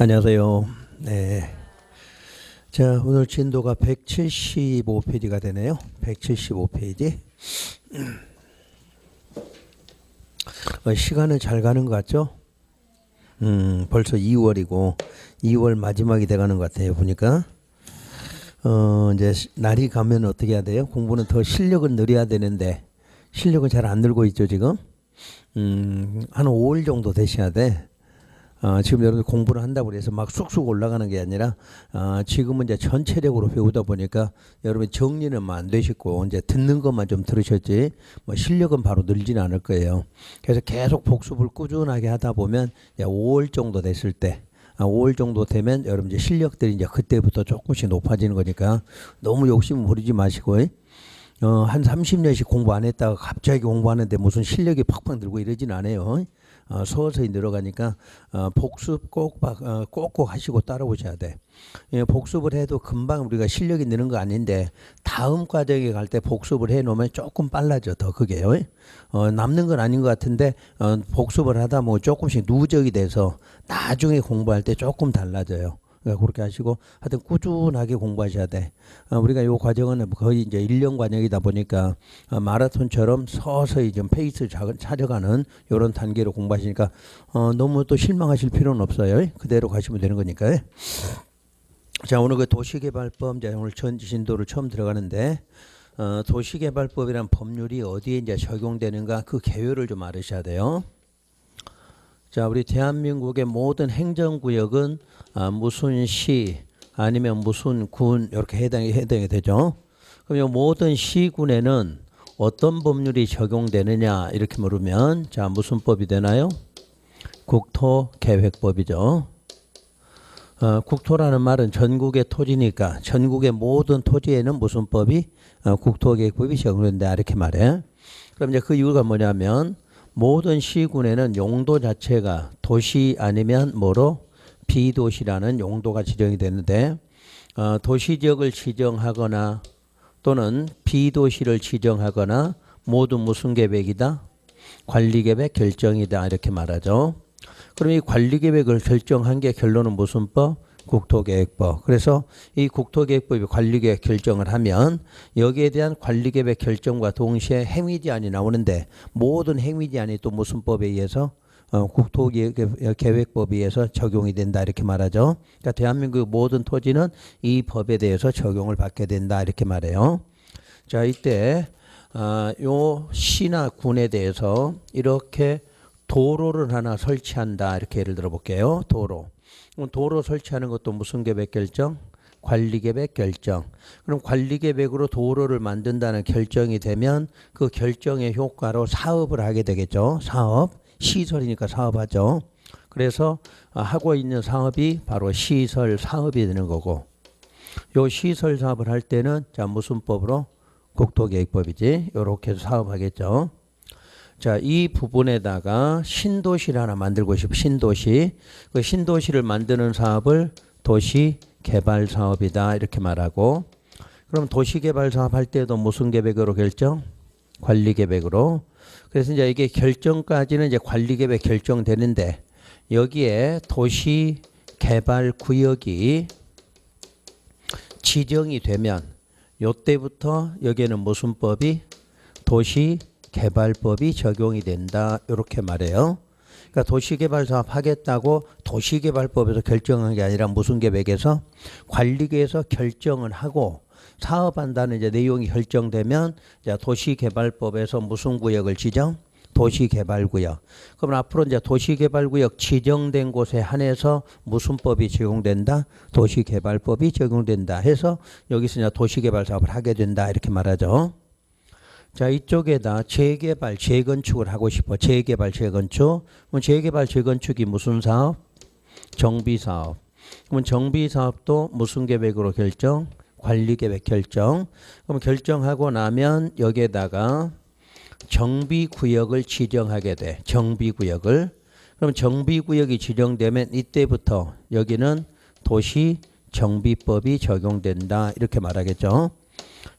안녕하세요. 네. 자, 오늘 진도가 175페이지가 되네요. 175페이지. 시간은 잘 가는 것 같죠? 벌써 2월이고 2월 마지막이 돼가는 것 같아요. 보니까 이제 날이 가면 어떻게 해야 돼요? 공부는 더 실력은 늘려야 되는데 실력은 잘 안 늘고 있죠 지금. 한 5월 정도 되셔야 돼. 지금 여러분들 공부를 한다고 해서 막 쑥쑥 올라가는 게 아니라 지금은 이제 전체적으로 배우다 보니까 여러분 정리는 안 되시고 이제 듣는 것만 좀 들으셨지 뭐 실력은 바로 늘지는 않을 거예요. 그래서 계속 복습을 꾸준하게 하다 보면 이제 5월 정도 됐을 때 5월 정도 되면 여러분 이제 실력들이 이제 그때부터 조금씩 높아지는 거니까 너무 욕심 부리지 마시고 한 30년씩 공부 안 했다가 갑자기 공부하는데 무슨 실력이 팍팍 늘고 이러진 않아요. 서서히 늘어가니까 복습 꼭꼭 하시고 따라오셔야 돼. 복습을 해도 금방 우리가 실력이 느는 거 아닌데 다음 과정에 갈 때 복습을 해놓으면 조금 빨라져 더 그게요. 남는 건 아닌 것 같은데 복습을 하다 뭐 조금씩 누적이 돼서 나중에 공부할 때 조금 달라져요. 그러니까 그렇게 하시고 하여튼 꾸준하게 공부하셔야 돼. 우리가 이 과정은 거의 이제 1년 과정이다 보니까 마라톤처럼 서서히 좀 페이스 찾아가는 이런 단계로 공부하시니까 너무 또 실망하실 필요는 없어요. 그대로 가시면 되는 거니까요. 자, 오늘 그 도시개발법 이제 오늘 진도를 처음 들어가는데 도시개발법이란 법률이 어디에 이제 적용되는가 그 개요를 좀 알으셔야 돼요. 자, 우리 대한민국의 모든 행정구역은 무슨 시 아니면 무슨 군 이렇게 해당이 되죠. 그럼 이 모든 시군에는 어떤 법률이 적용되느냐 이렇게 물으면 자 무슨 법이 되나요? 국토계획법이죠. 국토라는 말은 전국의 토지니까 전국의 모든 토지에는 무슨 법이 국토계획법이 적용된다 이렇게 말해. 그럼 이제 그 이유가 뭐냐면 모든 시군에는 용도 자체가 도시 아니면 뭐로 비도시라는 용도가 지정이 되는데 도시지역을 지정하거나 또는 비도시를 지정하거나 모두 무슨 계획이다? 관리계획 결정이다 이렇게 말하죠. 그럼 이 관리계획을 결정한 게 결론은 무슨 법? 국토계획법. 그래서 이 국토계획법이 관리계획 결정을 하면 여기에 대한 관리계획 결정과 동시에 행위제한이 나오는데 모든 행위제한이 또 무슨 법에 의해서 국토계획법에 의해서 적용이 된다 이렇게 말하죠. 그러니까 대한민국 모든 토지는 이 법에 대해서 적용을 받게 된다 이렇게 말해요. 자, 이때 요 시나 군에 대해서 이렇게 도로를 하나 설치한다 이렇게 예를 들어 볼게요. 도로 설치하는 것도 무슨 계획 결정? 관리계획 결정. 그럼 관리계획으로 도로를 만든다는 결정이 되면 그 결정의 효과로 사업을 하게 되겠죠. 사업, 시설이니까 사업하죠. 그래서 하고 있는 사업이 바로 시설 사업이 되는 거고 요 시설 사업을 할 때는 자 무슨 법으로? 국토계획법이지. 요렇게 해서 사업하겠죠. 자, 이 부분에다가 신도시를 하나 만들고 싶어. 신도시. 그 신도시를 만드는 사업을 도시개발 사업이다. 이렇게 말하고. 그럼 도시개발 사업 할 때도 무슨 계획으로 결정? 관리계획으로. 그래서 이제 이게 결정까지는 이제 관리계획 결정되는데 여기에 도시개발 구역이 지정이 되면 요때부터 여기에는 무슨 법이? 도시개발법이 적용이 된다 이렇게 말해요. 그러니까 도시개발 사업 하겠다고 도시개발법에서 결정한 게 아니라 무슨 계획에서? 관리계에서 결정을 하고 사업한다는 이제 내용이 결정되면 이제 도시개발법에서 무슨 구역을 지정? 도시개발구역. 그럼 앞으로 이제 도시개발구역 지정된 곳에 한해서 무슨 법이 적용된다? 도시개발법이 적용된다 해서 여기서 이제 도시개발 사업을 하게 된다 이렇게 말하죠. 자, 이쪽에다 재개발, 재건축을 하고 싶어. 재개발, 재건축. 그럼 재개발, 재건축이 무슨 사업? 정비사업. 그럼 정비사업도 무슨 계획으로 결정? 관리계획 결정. 그럼 결정하고 나면 여기에다가 정비구역을 지정하게 돼. 정비구역을. 그럼 정비구역이 지정되면 이때부터 여기는 도시정비법이 적용된다. 이렇게 말하겠죠.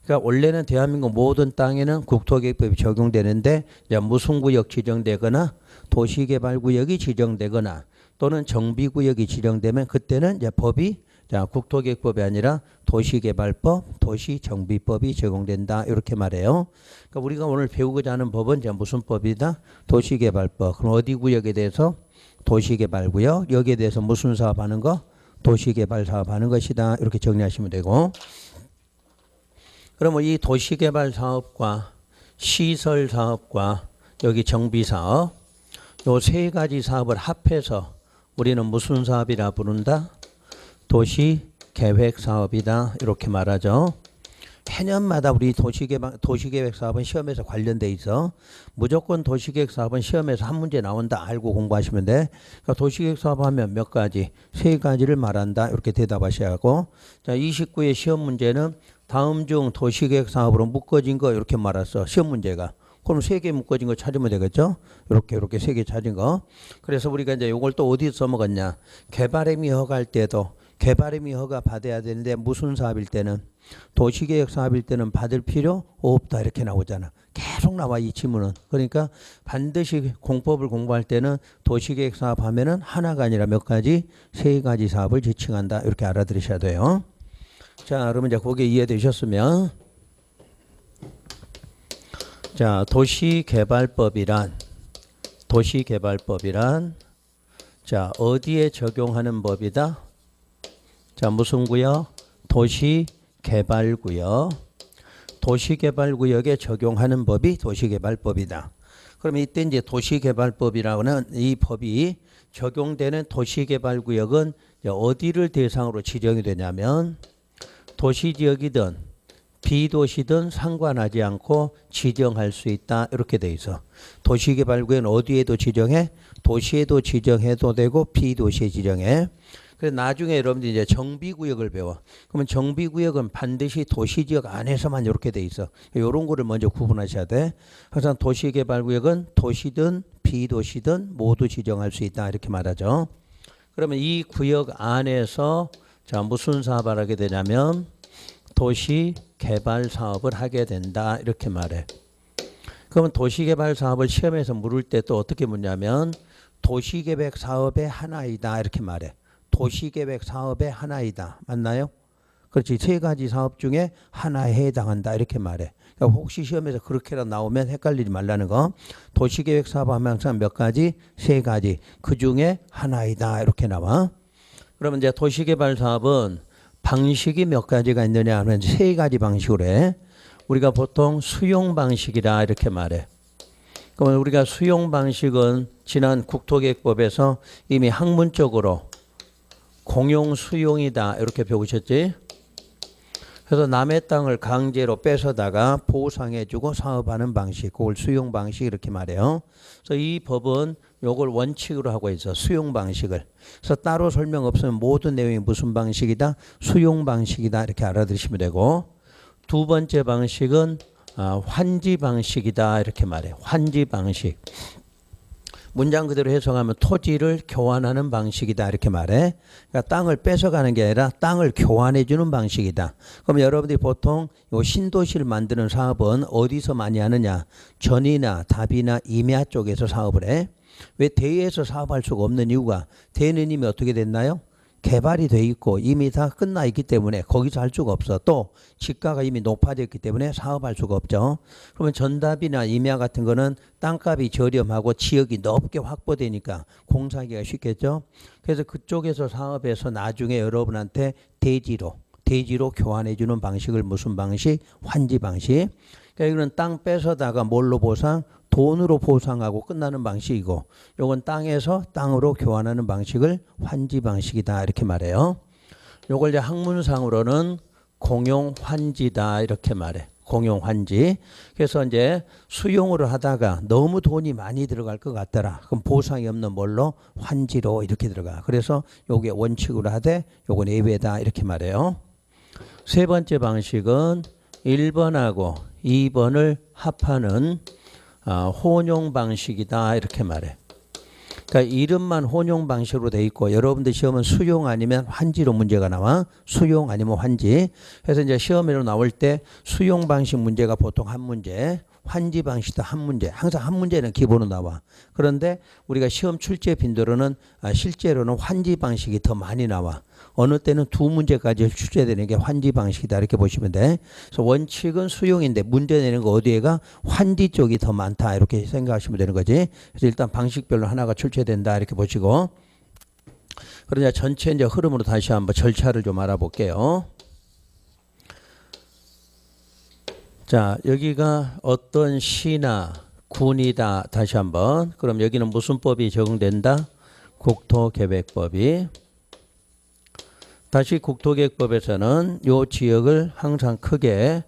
그러니까 원래는 대한민국 모든 땅에는 국토계획법이 적용되는데 무슨 구역 지정되거나 도시개발구역이 지정되거나 또는 정비구역이 지정되면 그때는 이제 법이 자, 국토계획법이 아니라 도시개발법, 도시정비법이 적용된다. 이렇게 말해요. 그러니까 우리가 오늘 배우고자 하는 법은 이제 무슨 법이다? 도시개발법. 그럼 어디 구역에 대해서? 도시개발구역. 여기에 대해서 무슨 사업하는 거? 도시개발 사업하는 것이다. 이렇게 정리하시면 되고. 그러면 이 도시개발 사업과 시설 사업과 여기 정비 사업, 요 세 가지 사업을 합해서 우리는 무슨 사업이라 부른다? 도시계획 사업이다. 이렇게 말하죠. 해년마다 우리 도시계획 사업은 시험에서 관련돼 있어. 무조건 도시계획 사업은 시험에서 한 문제 나온다. 알고 공부하시면 돼. 그러니까 도시계획 사업하면 몇 가지? 세 가지를 말한다. 이렇게 대답하셔야 하고. 자, 29의 시험 문제는 다음 중 도시계획 사업으로 묶어진 거 이렇게 말했어. 시험 문제가. 그럼 세 개 묶어진 거 찾으면 되겠죠? 이렇게 세 개 찾은 거. 그래서 우리가 이제 이걸 또 어디서 써먹었냐? 개발임이 허가할 때도 개발임이 허가 받아야 되는데 무슨 사업일 때는 도시계획 사업일 때는 받을 필요 없다 이렇게 나오잖아. 계속 나와 이 지문은. 그러니까 반드시 공법을 공부할 때는 도시계획 사업 하면은 하나가 아니라 몇 가지? 세 가지 사업을 지칭한다. 이렇게 알아들으셔야 돼요. 자, 그러면 이제 거기에 이해되셨으면 자, 도시개발법이란 자, 어디에 적용하는 법이다? 자, 무슨 구역? 도시개발구역. 도시개발구역에 적용하는 법이 도시개발법이다. 그러면 이때 이제 도시개발법이라고는 이 법이 적용되는 도시개발구역은 어디를 대상으로 지정이 되냐면 도시지역이든 비도시든 상관하지 않고 지정할 수 있다. 이렇게 돼 있어. 도시개발구역은 어디에도 지정해? 도시에도 지정해도 되고 비도시에 지정해. 그래서 나중에 여러분들이 이제 정비구역을 배워. 그러면 정비구역은 반드시 도시지역 안에서만 이렇게 돼 있어. 이런 거를 먼저 구분하셔야 돼. 항상 도시개발구역은 도시든 비도시든 모두 지정할 수 있다. 이렇게 말하죠. 그러면 이 구역 안에서 자, 무슨 사업을 하게 되냐면 도시개발 사업을 하게 된다. 이렇게 말해. 그러면 도시개발 사업을 시험에서 물을 때 또 어떻게 묻냐면 도시계획 사업의 하나이다. 이렇게 말해. 도시계획 사업의 하나이다. 맞나요? 그렇지. 세 가지 사업 중에 하나에 해당한다. 이렇게 말해. 그러니까 혹시 시험에서 그렇게라도 나오면 헷갈리지 말라는 거. 도시계획 사업 하면 항상 몇 가지? 세 가지. 그 중에 하나이다. 이렇게 나와. 그러면 이제 도시개발 사업은 방식이 몇 가지가 있느냐 하면 세 가지 방식으로 해. 우리가 보통 수용 방식이라 이렇게 말해. 그러면 우리가 수용 방식은 지난 국토계획법에서 이미 학문적으로 공용 수용이다 이렇게 배우셨지. 그래서 남의 땅을 강제로 뺏어다가 보상해주고 사업하는 방식, 그걸 수용 방식 이렇게 말해요. 그래서 이 법은 요걸 원칙으로 하고 있어. 수용 방식을. 그래서 따로 설명 없으면 모든 내용이 무슨 방식이다? 수용 방식이다 이렇게 알아두시면 되고. 두 번째 방식은 환지 방식이다 이렇게 말해요. 환지 방식. 문장 그대로 해석하면 토지를 교환하는 방식이다 이렇게 말해. 그러니까 땅을 뺏어가는 게 아니라 땅을 교환해 주는 방식이다. 그럼 여러분들이 보통 요 신도시를 만드는 사업은 어디서 많이 하느냐? 전이나 답이나 임야 쪽에서 사업을 해. 왜 대에서 사업할 수가 없는 이유가 대는 이미 어떻게 됐나요? 개발이 돼 있고 이미 다 끝나 있기 때문에 거기서 할 수가 없어. 또 지가가 이미 높아져 있기 때문에 사업할 수가 없죠. 그러면 전답이나 임야 같은 거는 땅값이 저렴하고 지역이 넓게 확보되니까 공사하기가 쉽겠죠. 그래서 그쪽에서 사업해서 나중에 여러분한테 대지로 교환해 주는 방식을 무슨 방식? 환지 방식. 그러니까 이거는 땅 뺏어다가 뭘로 보상? 돈으로 보상하고 끝나는 방식이고, 요건 땅에서 땅으로 교환하는 방식을 환지 방식이다 이렇게 말해요. 요걸 이제 학문상으로는 공용 환지다 이렇게 말해. 공용 환지. 그래서 이제 수용으로 하다가 너무 돈이 많이 들어갈 것 같더라. 그럼 보상이 없는 뭘로? 환지로 이렇게 들어가. 그래서 요게 원칙으로 하되 요건 예외다 이렇게 말해요. 세 번째 방식은 1번하고 2번을 합하는 혼용 방식이다 이렇게 말해. 그러니까 이름만 혼용 방식으로 돼 있고 여러분들 시험은 수용 아니면 환지로 문제가 나와. 수용 아니면 환지. 그래서 이제 시험으로 나올 때 수용 방식 문제가 보통 한 문제, 환지 방식도 한 문제. 항상 한 문제는 기본으로 나와. 그런데 우리가 시험 출제 빈도로는 실제로는 환지 방식이 더 많이 나와. 어느 때는 두 문제까지 출제되는 게 환지 방식이다 이렇게 보시면 돼. 그래서 원칙은 수용인데 문제 내는 거 어디에가 환지 쪽이 더 많다 이렇게 생각하시면 되는 거지. 그래서 일단 방식별로 하나가 출제된다 이렇게 보시고. 그러자 전체 이제 흐름으로 다시 한번 절차를 좀 알아볼게요. 자, 여기가 어떤 시나 군이다. 다시 한번. 그럼 여기는 무슨 법이 적용된다? 국토계획법이. 다시 국토계획법에서는 요 지역을 항상 크게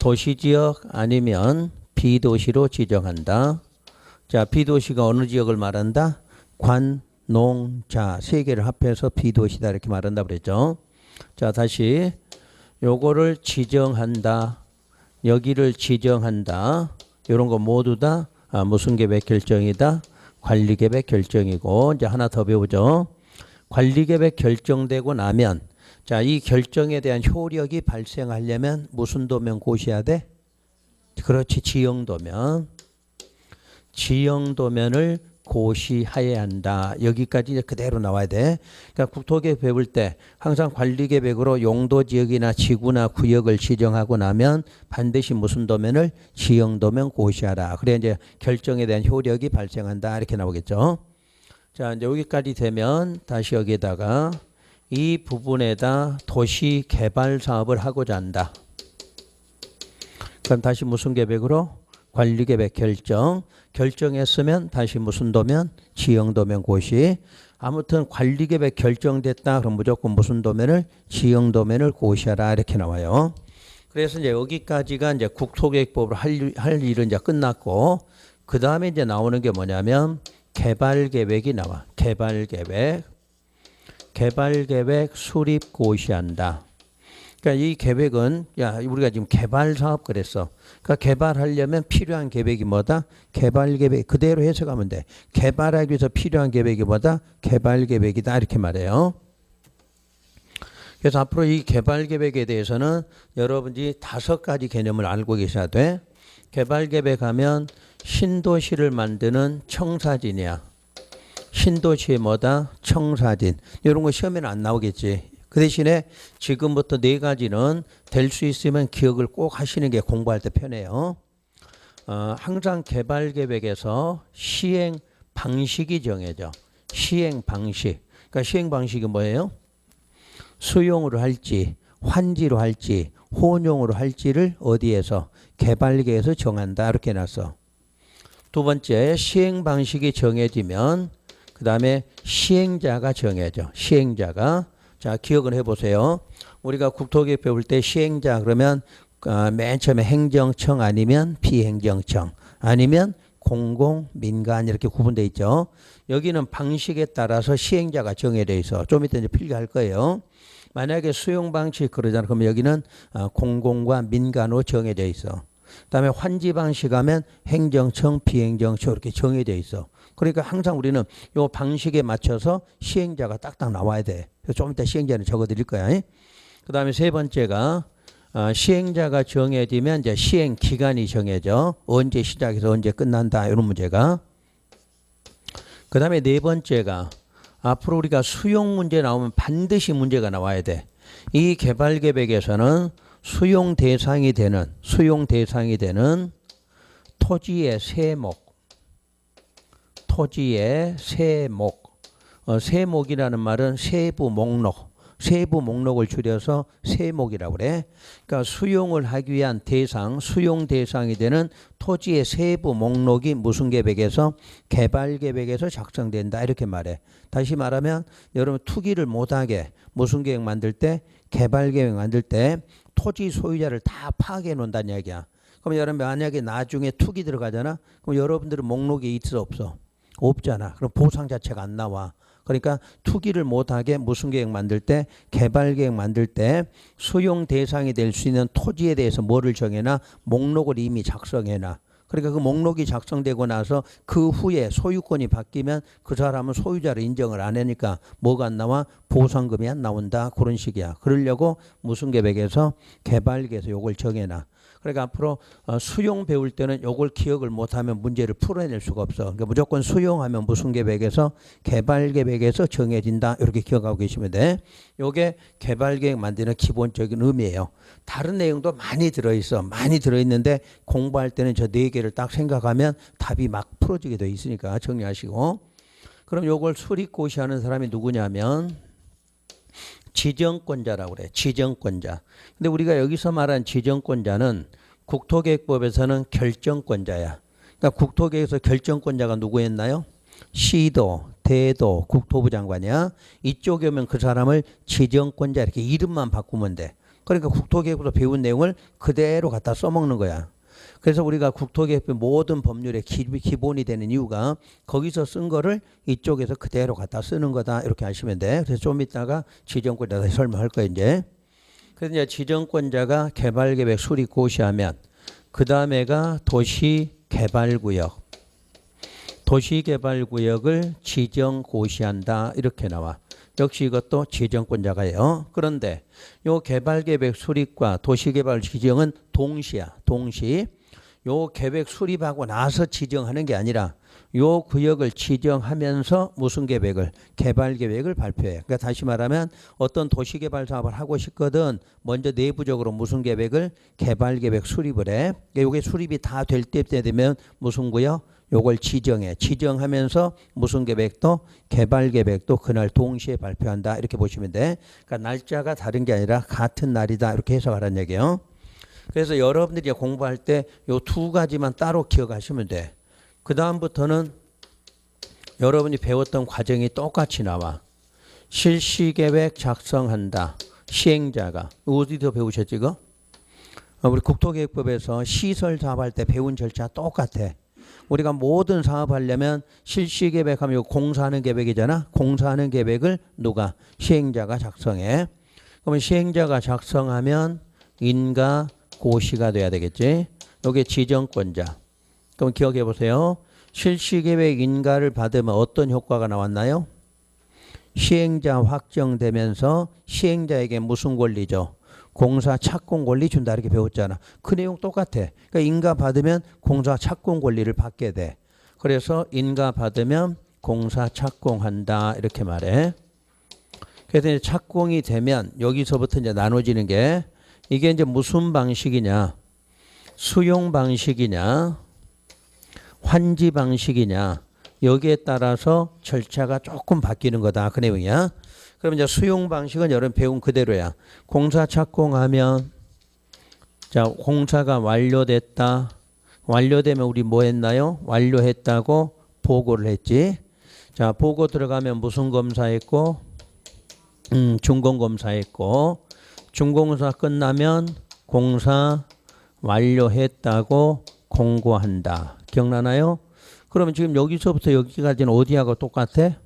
도시지역 아니면 비도시로 지정한다. 자, 비도시가 어느 지역을 말한다? 관, 농, 자, 세 개를 합해서 비도시다 이렇게 말한다 그랬죠. 자, 다시 요거를 지정한다. 여기를 지정한다. 이런 거 모두 다 무슨 계획 결정이다? 관리 계획 결정이고. 이제 하나 더 배우죠. 관리 계획 결정되고 나면 자, 이 결정에 대한 효력이 발생하려면 무슨 도면 고시해야 돼? 그렇지, 지형도면. 지형도면을 고시해야 한다. 여기까지 이제 그대로 나와야 돼. 그러니까 국토계획 배울 때 항상 관리계획으로 용도지역이나 지구나 구역을 지정하고 나면 반드시 무슨 도면을 지형도면 고시하라. 그래 이제 결정에 대한 효력이 발생한다. 이렇게 나오겠죠. 자, 이제 여기까지 되면 다시 여기에다가 이 부분에다 도시 개발 사업을 하고자 한다. 그럼 다시 무슨 계획으로? 관리계획 결정. 결정했으면 다시 무슨 도면? 지형도면 고시. 아무튼 관리계획 결정됐다. 그럼 무조건 무슨 도면을? 지형도면을 고시하라. 이렇게 나와요. 그래서 이제 여기까지가 이제 국토계획법으로 할 일은 이제 끝났고, 그 다음에 이제 나오는 게 뭐냐면 개발계획이 나와. 개발계획 수립 고시한다. 그러니까 이 계획은 야 우리가 지금 개발 사업 그랬어. 그러니까 개발하려면 필요한 계획이 뭐다? 개발 계획. 그대로 해석하면 돼. 개발하기 위해서 필요한 계획이 뭐다? 개발 계획이다 이렇게 말해요. 그래서 앞으로 이 개발 계획에 대해서는 여러분들이 5가지 개념을 알고 계셔야 돼. 개발 계획하면 신도시를 만드는 청사진이야. 신도시의 뭐다? 청사진. 이런 거 시험에는 안 나오겠지. 그 대신에 지금부터 4가지는 될 수 있으면 기억을 꼭 하시는 게 공부할 때 편해요. 항상 개발 계획에서 시행 방식이 정해져. 시행 방식. 그러니까 시행 방식이 뭐예요? 수용으로 할지, 환지로 할지, 혼용으로 할지를 어디에서? 개발계에서 정한다. 이렇게 해놨어. 두 번째, 시행 방식이 정해지면 그 다음에 시행자가 정해져. 시행자가. 자, 기억을 해보세요. 우리가 국토계획 배울 때 시행자 그러면 맨 처음에 행정청 아니면 비행정청 아니면 공공, 민간 이렇게 구분되어 있죠. 여기는 방식에 따라서 시행자가 정해져 있어. 좀 이따 이제 필기할 거예요. 만약에 수용 방식 그러잖아. 그러면 여기는 공공과 민간으로 정해져 있어. 그다음에 환지 방식 하면 행정청, 비행정청 이렇게 정해져 있어. 그러니까 항상 우리는 이 방식에 맞춰서 시행자가 딱딱 나와야 돼. 그래서 좀 이따 시행자는 적어 드릴 거야. 그 다음에 세 번째가 시행자가 정해지면 이제 시행 기간이 정해져. 언제 시작해서 언제 끝난다. 이런 문제가. 그 다음에 네 번째가 앞으로 우리가 수용 문제 나오면 반드시 문제가 나와야 돼. 이 개발 계획에서는 수용 대상이 되는 토지의 세목. 세목이라는 말은 세부 목록을 줄여서 세목이라고 그래. 그러니까 수용을 하기 위한 대상, 수용 대상이 되는 토지의 세부 목록이 무슨 계획에서? 개발 계획에서 작성된다 이렇게 말해. 다시 말하면 여러분 투기를 못하게 무슨 계획 만들 때? 개발 계획 만들 때 토지 소유자를 다 파악해 놓는다는 이야기야. 그럼 여러분 만약에 나중에 투기 들어가잖아. 그럼 여러분들은 목록에 있어 없어? 없잖아. 그럼 보상 자체가 안 나와. 그러니까 투기를 못하게 무슨 계획 만들 때? 개발 계획 만들 때 수용 대상이 될 수 있는 토지에 대해서 뭐를 정해놔? 목록을 이미 작성해놔. 그러니까 그 목록이 작성되고 나서 그 후에 소유권이 바뀌면 그 사람은 소유자를 인정을 안 하니까 뭐가 안 나와? 보상금이 안 나온다. 그런 식이야. 그러려고 무슨 계획에서? 개발계에서 요걸 정해놔. 그러니까 앞으로 수용 배울 때는 요걸 기억을 못하면 문제를 풀어낼 수가 없어. 그러니까 무조건 수용하면 무슨 계획에서 개발 계획에서 정해진다. 이렇게 기억하고 계시면 돼. 요게 개발 계획 만드는 기본적인 의미예요. 다른 내용도 많이 들어있어. 많이 들어있는데 공부할 때는 저 네 개를 딱 생각하면 답이 막 풀어지게 돼 있으니까 정리하시고. 그럼 요걸 수립고시하는 사람이 누구냐면 지정권자라고 그래. 지정권자. 근데 우리가 여기서 말한 지정권자는 국토계획법에서는 결정권자야. 그러니까 국토계획에서 결정권자가 누구였나요? 시도, 대도, 국토부 장관이야. 이쪽에 오면 그 사람을 지정권자 이렇게 이름만 바꾸면 돼. 그러니까 국토계획으로 배운 내용을 그대로 갖다 써먹는 거야. 그래서 우리가 국토계획법 모든 법률의 기본이 되는 이유가 거기서 쓴 거를 이쪽에서 그대로 갖다 쓰는 거다. 이렇게 아시면 돼. 그래서 좀 이따가 지정권자 다시 설명할 거예요, 이제. 그래서 이제 지정권자가 개발계획 수립 고시하면 그 다음에가 도시개발구역. 도시개발구역을 지정 고시한다. 이렇게 나와. 역시 이것도 지정권자가요. 그런데 요 개발계획 수립과 도시개발 지정은 동시야. 동시. 요 계획 수립하고 나서 지정하는 게 아니라 요 구역을 지정하면서 무슨 계획을 개발 계획을 발표해. 그러니까 다시 말하면 어떤 도시개발 사업을 하고 싶거든 먼저 내부적으로 무슨 계획을 개발 계획 수립을 해. 그러니까 요게 수립이 다 될 때 되면 무슨 구역 요걸 지정해. 지정하면서 무슨 계획도 개발 계획도 그날 동시에 발표한다. 이렇게 보시면 돼. 그러니까 날짜가 다른 게 아니라 같은 날이다. 이렇게 해석하라는 얘기예요. 그래서 여러분들이 공부할 때 요 두 가지만 따로 기억하시면 돼. 그 다음부터는 여러분이 배웠던 과정이 똑같이 나와. 실시계획 작성한다. 시행자가. 어디서 배우셨지 이거? 우리 국토계획법에서 시설 사업할 때 배운 절차 똑같아. 우리가 모든 사업하려면 실시계획하면 공사하는 계획이잖아. 공사하는 계획을 누가? 시행자가 작성해. 그러면 시행자가 작성하면 인가 고시가 돼야 되겠지. 이게 지정권자. 그럼 기억해 보세요. 실시계획 인가를 받으면 어떤 효과가 나왔나요? 시행자 확정되면서 시행자에게 무슨 권리죠? 공사 착공 권리 준다 이렇게 배웠잖아. 그 내용 똑같아. 그러니까 인가 받으면 공사 착공 권리를 받게 돼. 그래서 인가 받으면 공사 착공한다 이렇게 말해. 그래서 이제 착공이 되면 여기서부터 이제 나눠지는 게 이게 이제 무슨 방식이냐? 수용 방식이냐? 환지 방식이냐? 여기에 따라서 절차가 조금 바뀌는 거다. 그 내용이야. 그럼 이제 수용 방식은 여러분 배운 그대로야. 공사 착공하면 자, 공사가 완료됐다. 완료되면 우리 뭐 했나요? 완료했다고 보고를 했지. 자, 보고 들어가면 무슨 검사했고? 준공검사했고. 준공사 끝나면 공사 완료했다고 공고한다. 기억나나요? 그러면 지금 여기서부터 여기까지는 어디하고 똑같아?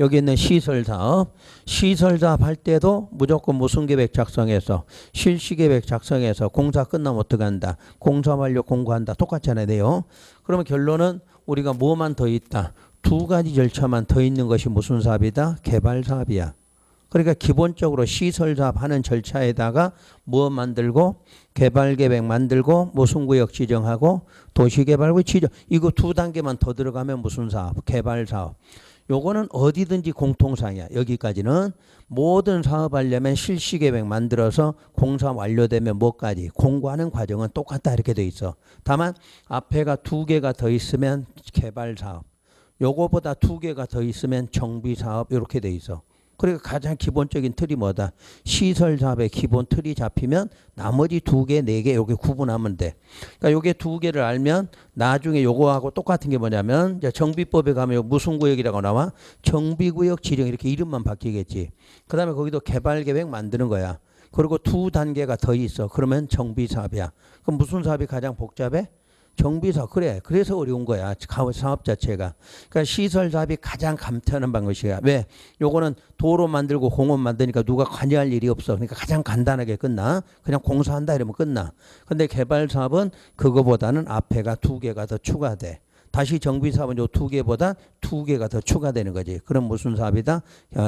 여기 있는 시설사업. 시설사업 할 때도 무조건 무슨 계획 작성해서 실시계획 작성해서 공사 끝나면 어떻게 한다? 공사 완료 공고한다. 똑같잖아요. 돼요. 그러면 결론은 우리가 뭐만 더 있다? 두 가지 절차만 더 있는 것이 무슨 사업이다? 개발 사업이야. 그러니까 기본적으로 시설사업 하는 절차에다가 뭐 만들고 개발계획 만들고 무슨 구역 지정하고 도시개발구역 지정. 이거 두 단계만 더 들어가면 무슨 사업? 개발사업. 요거는 어디든지 공통사항이야. 여기까지는 모든 사업하려면 실시계획 만들어서 공사 완료되면 뭐까지 공고하는 과정은 똑같다 이렇게 돼 있어. 다만 앞에가 두 개가 더 있으면 개발사업. 요거보다 두 개가 더 있으면 정비사업 이렇게 돼 있어. 그러니까 가장 기본적인 틀이 뭐다? 시설사업의 기본 틀이 잡히면 나머지 두 개, 네 개 이렇게 구분하면 돼. 그러니까 요게 두 개를 알면 나중에 요거하고 똑같은 게 뭐냐면 이제 정비법에 가면 무슨 구역이라고 나와? 정비구역 지정 이렇게 이름만 바뀌겠지. 그 다음에 거기도 개발계획 만드는 거야. 그리고 두 단계가 더 있어. 그러면 정비사업이야. 그럼 무슨 사업이 가장 복잡해? 정비사업. 그래. 그래서 어려운 거야. 사업 자체가. 그러니까 시설사업이 가장 간편한 방식이야. 왜? 요거는 도로 만들고 공원 만드니까 누가 관여할 일이 없어. 그러니까 가장 간단하게 끝나. 그냥 공사한다 이러면 끝나. 근데 개발사업은 그거보다는 앞에가 두 개가 더 추가돼. 다시 정비사업은 요 두 개보다 두 개가 더 추가되는 거지. 그럼 무슨 사업이다?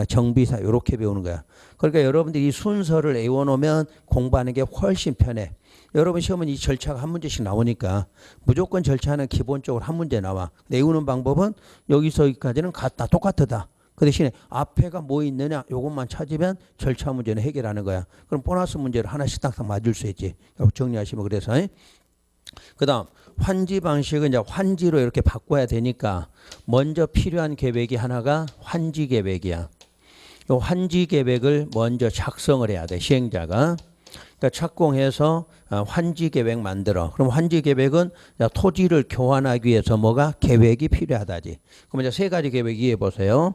정비사업. 이렇게 배우는 거야. 그러니까 여러분들이 이 순서를 외워놓으면 공부하는 게 훨씬 편해. 여러분 시험은 이 절차가 한 문제씩 나오니까 무조건 절차는 기본적으로 한 문제 나와. 내우는 방법은 여기서 여기까지는 다 똑같다. 그 대신에 앞에가 뭐 있느냐 요것만 찾으면 절차 문제는 해결하는 거야. 그럼 보너스 문제를 하나씩 딱딱 맞을 수 있지. 정리하시면 그래서 그 다음 환지 방식은 이제 환지로 이렇게 바꿔야 되니까 먼저 필요한 계획이 하나가 환지 계획이야. 이 환지 계획을 먼저 작성을 해야 돼. 시행자가. 그러니까 착공해서 환지 계획 만들어. 그럼 환지 계획은 토지를 교환하기 위해서 뭐가 계획이 필요하다지. 그럼 이제 세 가지 계획 이해해 보세요.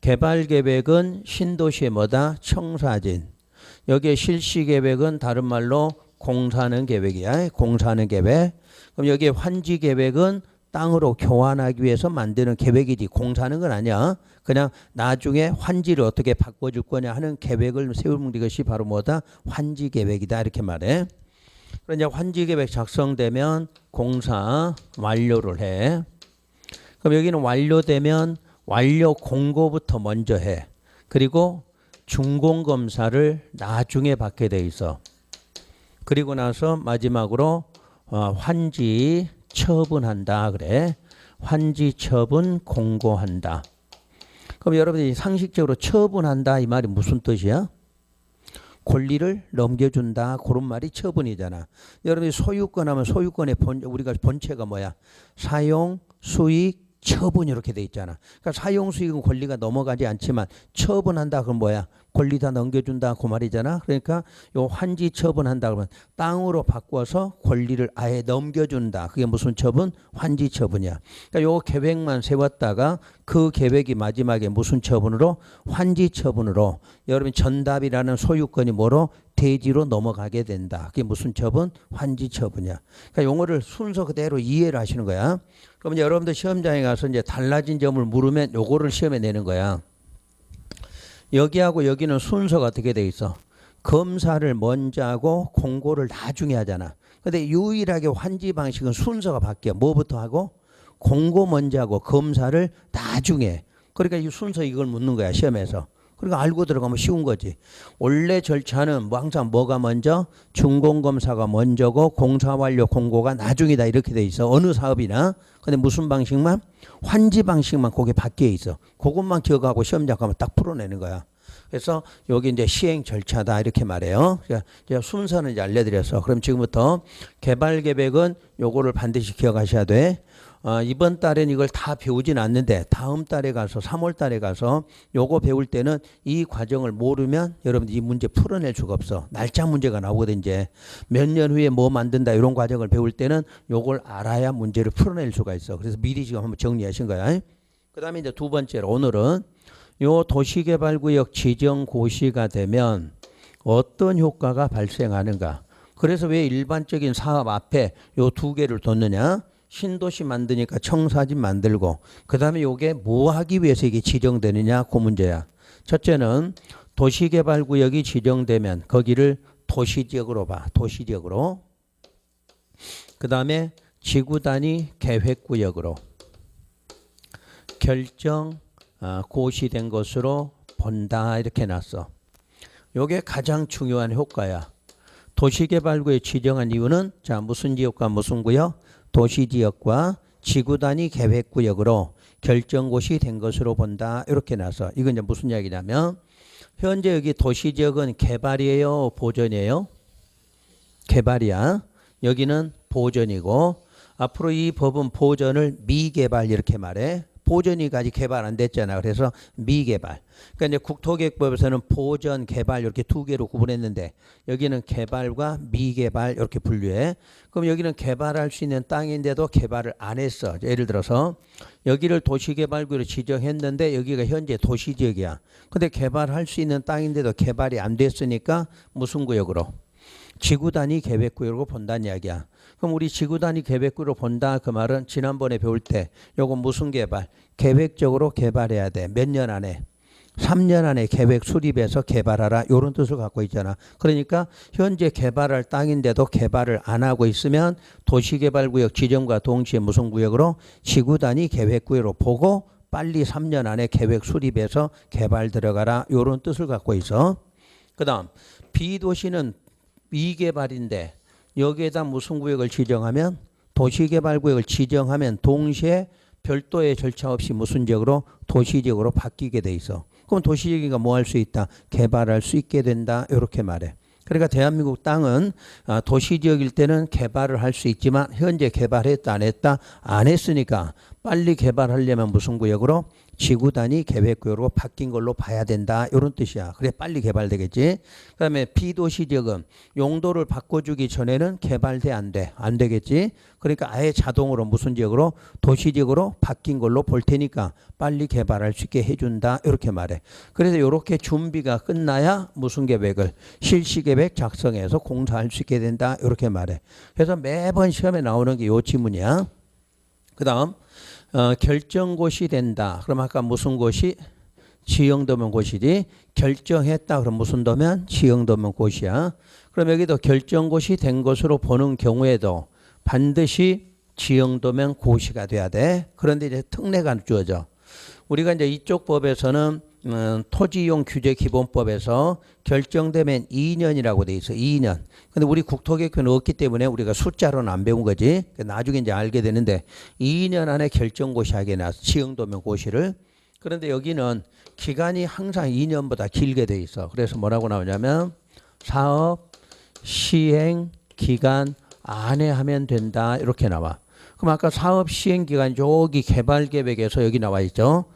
개발 계획은 신도시의 뭐다? 청사진. 여기에 실시 계획은 다른 말로 공사하는 계획이야. 공사하는 계획. 그럼 여기에 환지 계획은 땅으로 교환하기 위해서 만드는 계획이지 공사하는 건 아니야. 그냥 나중에 환지를 어떻게 바꿔줄 거냐 하는 계획을 세우는 것이 바로 뭐다? 환지 계획이다 이렇게 말해. 그럼 이제 환지 계획 작성되면 공사 완료를 해. 그럼 여기는 완료되면 완료 공고부터 먼저 해. 그리고 준공검사를 나중에 받게 돼 있어. 그리고 나서 마지막으로 환지 처분한다 그래. 환지 처분 공고한다. 그럼 여러분들이 상식적으로 처분한다 이 말이 무슨 뜻이야? 권리를 넘겨준다 그런 말이 처분이잖아. 여러분이 소유권 하면 소유권의 우리가 본체가 뭐야? 사용, 수익, 처분 이렇게 돼 있잖아. 그러니까 사용 수익은 권리가 넘어가지 않지만 처분한다 그건 뭐야? 권리 다 넘겨준다 그 말이잖아. 그러니까 요 환지 처분한다 그러면 땅으로 바꿔서 권리를 아예 넘겨준다. 그게 무슨 처분? 환지 처분이야. 그러니까 요 계획만 세웠다가 그 계획이 마지막에 무슨 처분으로? 환지 처분으로 여러분 전답이라는 소유권이 뭐로? 대지로 넘어가게 된다. 그게 무슨 처분? 환지 처분이야. 그러니까 용어를 순서 그대로 이해를 하시는 거야. 그럼 이제 여러분들 시험장에 가서 이제 달라진 점을 물으면 요거를 시험에 내는 거야. 여기하고 여기는 순서가 어떻게 돼 있어? 검사를 먼저 하고 공고를 나중에 하잖아. 근데 유일하게 환지 방식은 순서가 바뀌어. 뭐부터 하고? 공고 먼저 하고 검사를 나중에. 그러니까 이 순서 이걸 묻는 거야 시험에서. 그러니까 알고 들어가면 쉬운 거지. 원래 절차는 뭐 항상 뭐가 먼저? 준공검사가 먼저고 공사 완료 공고가 나중이다 이렇게 돼 있어. 어느 사업이나. 근데 무슨 방식만? 환지 방식만 그게 바뀌어 있어. 그것만 기억하고 시험장 가면 딱 풀어내는 거야. 그래서 여기 이제 시행 절차다 이렇게 말해요. 제가 순서는 이제 알려드렸어. 그럼 지금부터 개발 계획은 요거를 반드시 기억하셔야 돼. 이번 달엔 이걸 다 배우진 않는데 다음 달에 가서 3월 달에 가서 요거 배울 때는 이 과정을 모르면 여러분들 이 문제 풀어낼 수가 없어. 날짜 문제가 나오거든. 이제 몇 년 후에 뭐 만든다 이런 과정을 배울 때는 요걸 알아야 문제를 풀어낼 수가 있어. 그래서 미리 지금 한번 정리하신 거야. 그 다음에 이제 두 번째로 오늘은 요 도시개발구역 지정 고시가 되면 어떤 효과가 발생하는가. 그래서 왜 일반적인 사업 앞에 요 두 개를 뒀느냐. 신도시 만드니까 청사진 만들고 그 다음에 요게 뭐 하기 위해서 이게 지정되느냐 그 문제야. 첫째는 도시개발구역이 지정되면 거기를 도시지역으로 봐. 도시지역으로. 그 다음에 지구단위 계획구역으로 결정 고시된 것으로 본다 이렇게 놨어. 요게 가장 중요한 효과야. 도시개발구역 지정한 이유는 자 무슨 지역과 무슨 구역? 도시지역과 지구단위 계획구역으로 결정고시 된 것으로 본다 이렇게 나서 이건 이제 무슨 이야기냐면 현재 여기 도시지역은 개발이에요 보전이에요? 개발이야. 여기는 보전이고 앞으로 이 법은 보전을 미개발 이렇게 말해. 보전이 아직 개발 안 됐잖아. 그래서 미개발. 그러니까 이제 국토계획법에서는 보전, 개발 이렇게 두 개로 구분했는데 여기는 개발과 미개발 이렇게 분류해. 그럼 여기는 개발할 수 있는 땅인데도 개발을 안 했어. 예를 들어서 여기를 도시개발구로 지정했는데 여기가 현재 도시지역이야. 근데 개발할 수 있는 땅인데도 개발이 안 됐으니까 무슨 구역으로? 지구단위 계획구역으로 본다는 이야기야. 그럼 우리 지구단위 계획구역으로 본다 그 말은 지난번에 배울 때 요거 무슨 개발? 계획적으로 개발해야 돼. 몇 년 안에? 3년 안에 계획 수립해서 개발하라 이런 뜻을 갖고 있잖아. 그러니까 현재 개발할 땅인데도 개발을 안 하고 있으면 도시개발구역 지정과 동시에 무슨 구역으로? 지구단위 계획구역으로 보고 빨리 3년 안에 계획 수립해서 개발 들어가라 이런 뜻을 갖고 있어. 그 다음 비도시는 미개발인데 여기에다 무슨 구역을 지정하면 도시개발구역을 지정하면 동시에 별도의 절차 없이 무슨 지역으로 도시지역으로 바뀌게 돼 있어. 그럼 도시지역이가 뭐 할 수 있다? 개발할 수 있게 된다. 이렇게 말해. 그러니까 대한민국 땅은 도시지역일 때는 개발을 할 수 있지만 현재 개발했다 안 했다? 안 했으니까 빨리 개발하려면 무슨 구역으로? 지구 단위 계획구역으로 바뀐 걸로 봐야 된다. 이런 뜻이야. 그래 빨리 개발되겠지. 그다음에 비도시 지역은 용도를 바꿔주기 전에는 개발돼 안 돼. 안 되겠지. 그러니까 아예 자동으로 무슨 지역으로? 도시 지역으로 바뀐 걸로 볼 테니까 빨리 개발할 수 있게 해준다. 이렇게 말해. 그래서 이렇게 준비가 끝나야 무슨 계획을? 실시계획 작성해서 공사할 수 있게 된다. 이렇게 말해. 그래서 매번 시험에 나오는 게 요 지문이야. 그 다음 결정고시 된다. 그럼 아까 무슨 고시? 지형도면 고시지. 결정했다. 그럼 무슨 도면? 지형도면 고시야. 그럼 여기도 결정고시 된 것으로 보는 경우에도 반드시 지형도면 고시가 돼야 돼. 그런데 이제 특례가 주어져. 우리가 이제 이쪽 법에서는 토지이용 규제 기본법에서 결정되면 2년이라고 돼 있어. 2년. 근데 우리 국토개혁표는 없기 때문에 우리가 숫자로는 안 배운 거지. 나중에 이제 알게 되는데 2년 안에 결정고시하게 나서 지형도면 고시를. 그런데 여기는 기간이 항상 2년보다 길게 돼 있어. 그래서 뭐라고 나오냐면 사업 시행 기간 안에 하면 된다. 이렇게 나와. 그럼 아까 사업 시행 기간 여기 개발 계획에서 여기 나와 있죠.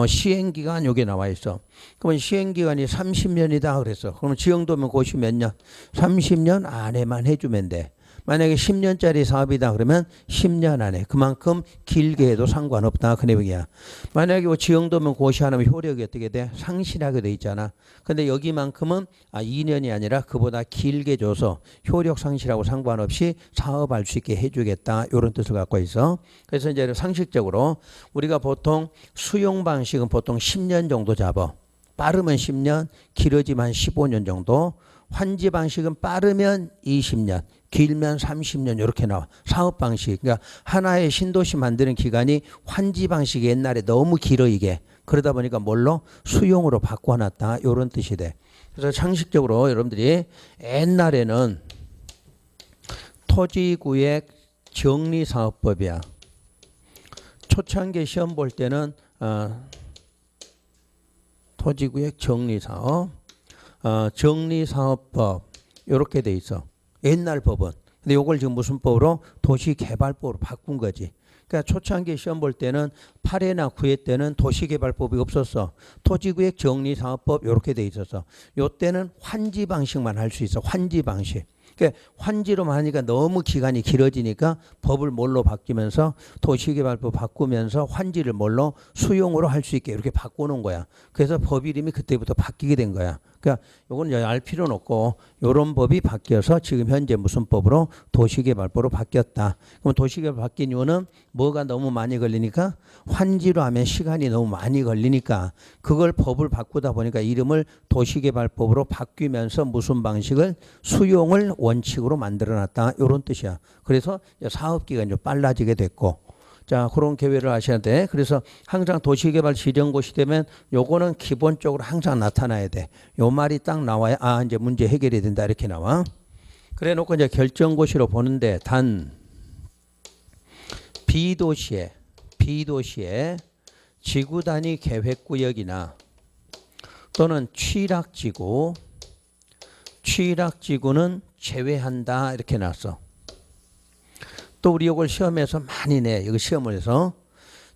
시행 기간 여기 나와 있어. 그러면 시행 기간이 30년이다 그랬어. 그러면 지형도면 고시 몇 년? 30년 안에만 해주면 돼. 만약에 10년짜리 사업이다 그러면 10년 안에 그만큼 길게 해도 상관없다 그 내용이야. 만약에 지형도면 고시하면 효력이 어떻게 돼? 상실하게 돼 있잖아. 근데 여기만큼은 2년이 아니라 그보다 길게 줘서 효력 상실하고 상관없이 사업할 수 있게 해주겠다 이런 뜻을 갖고 있어. 그래서 이제 상식적으로 우리가 보통 수용 방식은 보통 10년 정도 잡아. 빠르면 10년, 길어지면 15년 정도. 환지 방식은 빠르면 20년, 길면 30년 이렇게 나와. 사업 방식. 그러니까 하나의 신도시 만드는 기간이 환지 방식이 옛날에 너무 길어 이게. 그러다 보니까 뭘로? 수용으로 바꿔놨다. 이런 뜻이 돼. 그래서 상식적으로 여러분들이 옛날에는 토지구역 정리사업법이야. 초창기 시험 볼 때는 토지구역 정리사업. 정리사업법 이렇게 돼 있어. 옛날 법은. 근데 이걸 지금 무슨 법으로? 도시개발법으로 바꾼 거지. 그러니까 초창기 시험 볼 때는 8회나 9회 때는 도시개발법이 없었어. 토지구역 정리사업법 이렇게 돼 있었어. 요때는 환지 방식만 할 수 있어. 환지 방식. 그러니까 환지로만 하니까 너무 기간이 길어지니까 법을 뭘로 바뀌면서 도시개발법 바꾸면서 환지를 뭘로? 수용으로 할 수 있게 이렇게 바꾸는 거야. 그래서 법 이름이 그때부터 바뀌게 된 거야. 그러니까 요건 알 필요는 없고 요런 법이 바뀌어서 지금 현재 무슨 법으로? 도시개발법으로 바뀌었다. 그럼 도시개발 바뀐 이유는 뭐가 너무 많이 걸리니까 환지로 하면 시간이 너무 많이 걸리니까 그걸 법을 바꾸다 보니까 이름을 도시개발법으로 바뀌면서 무슨 방식을? 수용을 원칙으로 만들어놨다. 이런 뜻이야. 그래서 사업기간이 좀 빨라지게 됐고 자 그런 계획을 하셔야 돼. 그래서 항상 도시개발 지정고시 되면 요거는 기본적으로 항상 나타나야 돼. 요 말이 딱 나와야 이제 문제 해결이 된다 이렇게 나와. 그래 놓고 이제 결정고시로 보는데 단 비도시에 지구 단위 계획구역이나 또는 취락지구는 제외한다 이렇게 나왔어. 또 우리 이걸 시험에서 많이 내. 이거 시험을 해서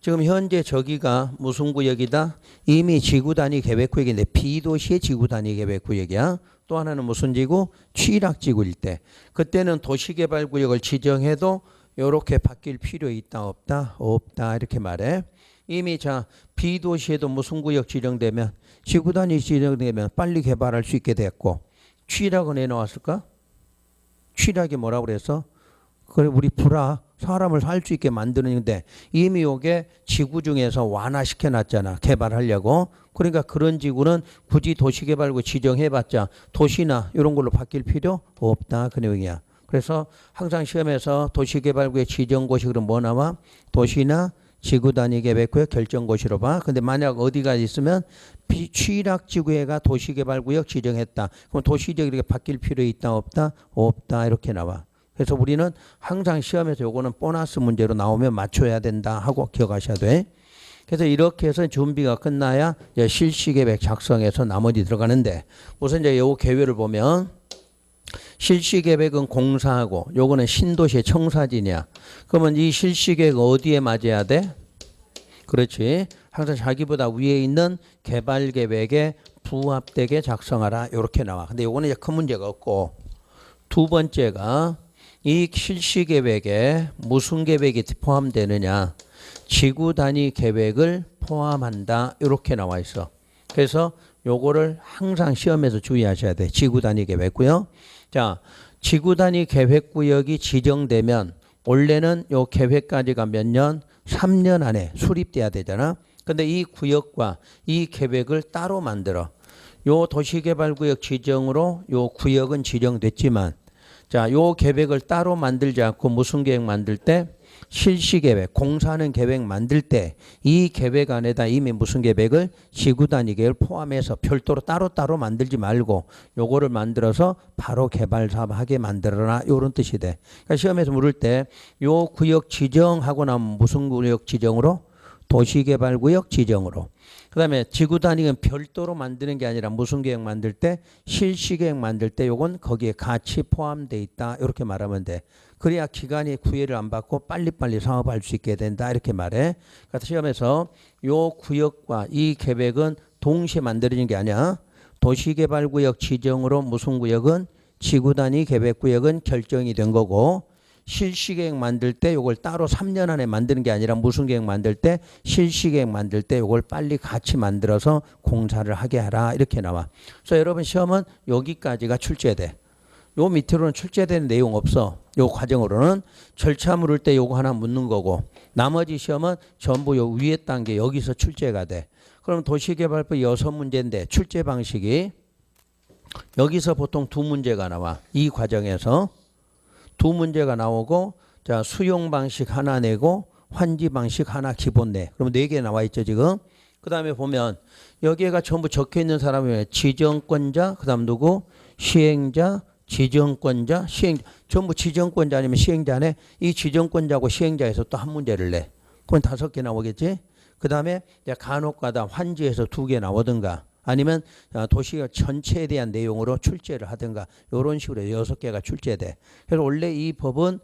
지금 현재 저기가 무슨 구역이다? 이미 지구 단위 계획구역인데 비도시의 지구 단위 계획구역이야. 또 하나는 무슨 지구? 취락지구일 때. 그때는 도시개발구역을 지정해도 이렇게 바뀔 필요 있다 없다? 없다 이렇게 말해. 이미 자 비도시에도 무슨 구역 지정되면 지구 단위 지정되면 빨리 개발할 수 있게 됐고 취락은 왜 나왔을까? 취락이 뭐라고 그랬어? 그래 우리 사람을 살 수 있게 만드는데 이미 요게 지구 중에서 완화시켜 놨잖아. 개발하려고. 그러니까 그런 지구는 굳이 도시개발구 지정해봤자 도시나 이런 걸로 바뀔 필요 없다 그 내용이야. 그래서 항상 시험에서 도시개발구의 지정고시 그럼 뭐 나와? 도시나 지구 단위 계획구역 결정고시로 봐. 근데 만약 어디가 있으면 취락지구가 도시개발구역 지정했다. 그럼 도시적 이렇게 바뀔 필요 있다 없다? 없다 이렇게 나와. 그래서 우리는 항상 시험에서 요거는 보너스 문제로 나오면 맞춰야 된다 하고 기억하셔야 돼. 그래서 이렇게 해서 준비가 끝나야 이제 실시계획 작성해서 나머지 들어가는데, 우선 이제 요 계획을 보면 실시계획은 공사하고 요거는 신도시의 청사진이야. 그러면 이 실시계획 어디에 맞아야 돼? 그렇지. 항상 자기보다 위에 있는 개발계획에 부합되게 작성하라 이렇게 나와. 근데 요거는 이제 큰 문제가 없고, 두 번째가 이 실시계획에 무슨 계획이 포함되느냐, 지구 단위 계획을 포함한다 이렇게 나와 있어. 그래서 요거를 항상 시험에서 주의하셔야 돼. 지구 단위 계획고요. 자, 지구 단위 계획 구역이 지정되면 원래는 요 계획까지가 몇 년? 3년 안에 수립돼야 되잖아. 근데 이 구역과 이 계획을 따로 만들어. 요 도시개발구역 지정으로 요 구역은 지정됐지만, 자, 요 계획을 따로 만들지 않고 무슨 계획 만들 때? 실시계획, 공사하는 계획 만들 때 이 계획 안에다 이미 무슨 계획을? 지구 단위 계획을 포함해서 별도로 따로따로 만들지 말고 요거를 만들어서 바로 개발 사업하게 만들어라 요런 뜻이 돼. 그러니까 시험에서 물을 때 요 구역 지정하고 나면 무슨 구역 지정으로? 도시개발구역 지정으로. 그 다음에 지구 단위는 별도로 만드는 게 아니라 무슨 계획 만들 때? 실시계획 만들 때 요건 거기에 같이 포함되어 있다 이렇게 말하면 돼. 그래야 기간이 구애를 안 받고 빨리빨리 사업할 수 있게 된다 이렇게 말해. 그래서 시험에서 요 구역과 이 계획은 동시에 만들어진 게 아니야. 도시개발구역 지정으로 무슨 구역은? 지구 단위 계획구역은 결정이 된 거고, 실시계획 만들 때 요걸 따로 3년 안에 만드는 게 아니라 무슨 계획 만들 때? 실시계획 만들 때 요걸 빨리 같이 만들어서 공사를 하게 하라 이렇게 나와. 그래서 여러분 시험은 여기까지가 출제돼. 요 밑으로는 출제되는 내용 없어. 요 과정으로는 절차 물을 때 요거 하나 묻는 거고, 나머지 시험은 전부 요 위에 단계 여기서 출제가 돼. 그럼 도시개발법 6문제인데 출제 방식이 여기서 보통 2문제가 나와. 이 과정에서 2문제가 나오고, 자, 수용 방식 하나 내고 환지 방식 하나 기본 내. 그럼 4개 나와 있죠 지금. 그 다음에 보면 여기가 전부 적혀 있는 사람이 지정권자, 그 다음 누구? 시행자, 지정권자, 시행자. 전부 지정권자 아니면 시행자네. 이 지정권자하고 시행자에서 또 한 문제를 내. 그건 5개 나오겠지. 그 다음에 간혹가다 환지에서 2개 나오든가, 아니면 도시 전체에 대한 내용으로 출제를 하든가, 이런 식으로 6개가 출제돼. 그래서 원래 이 법은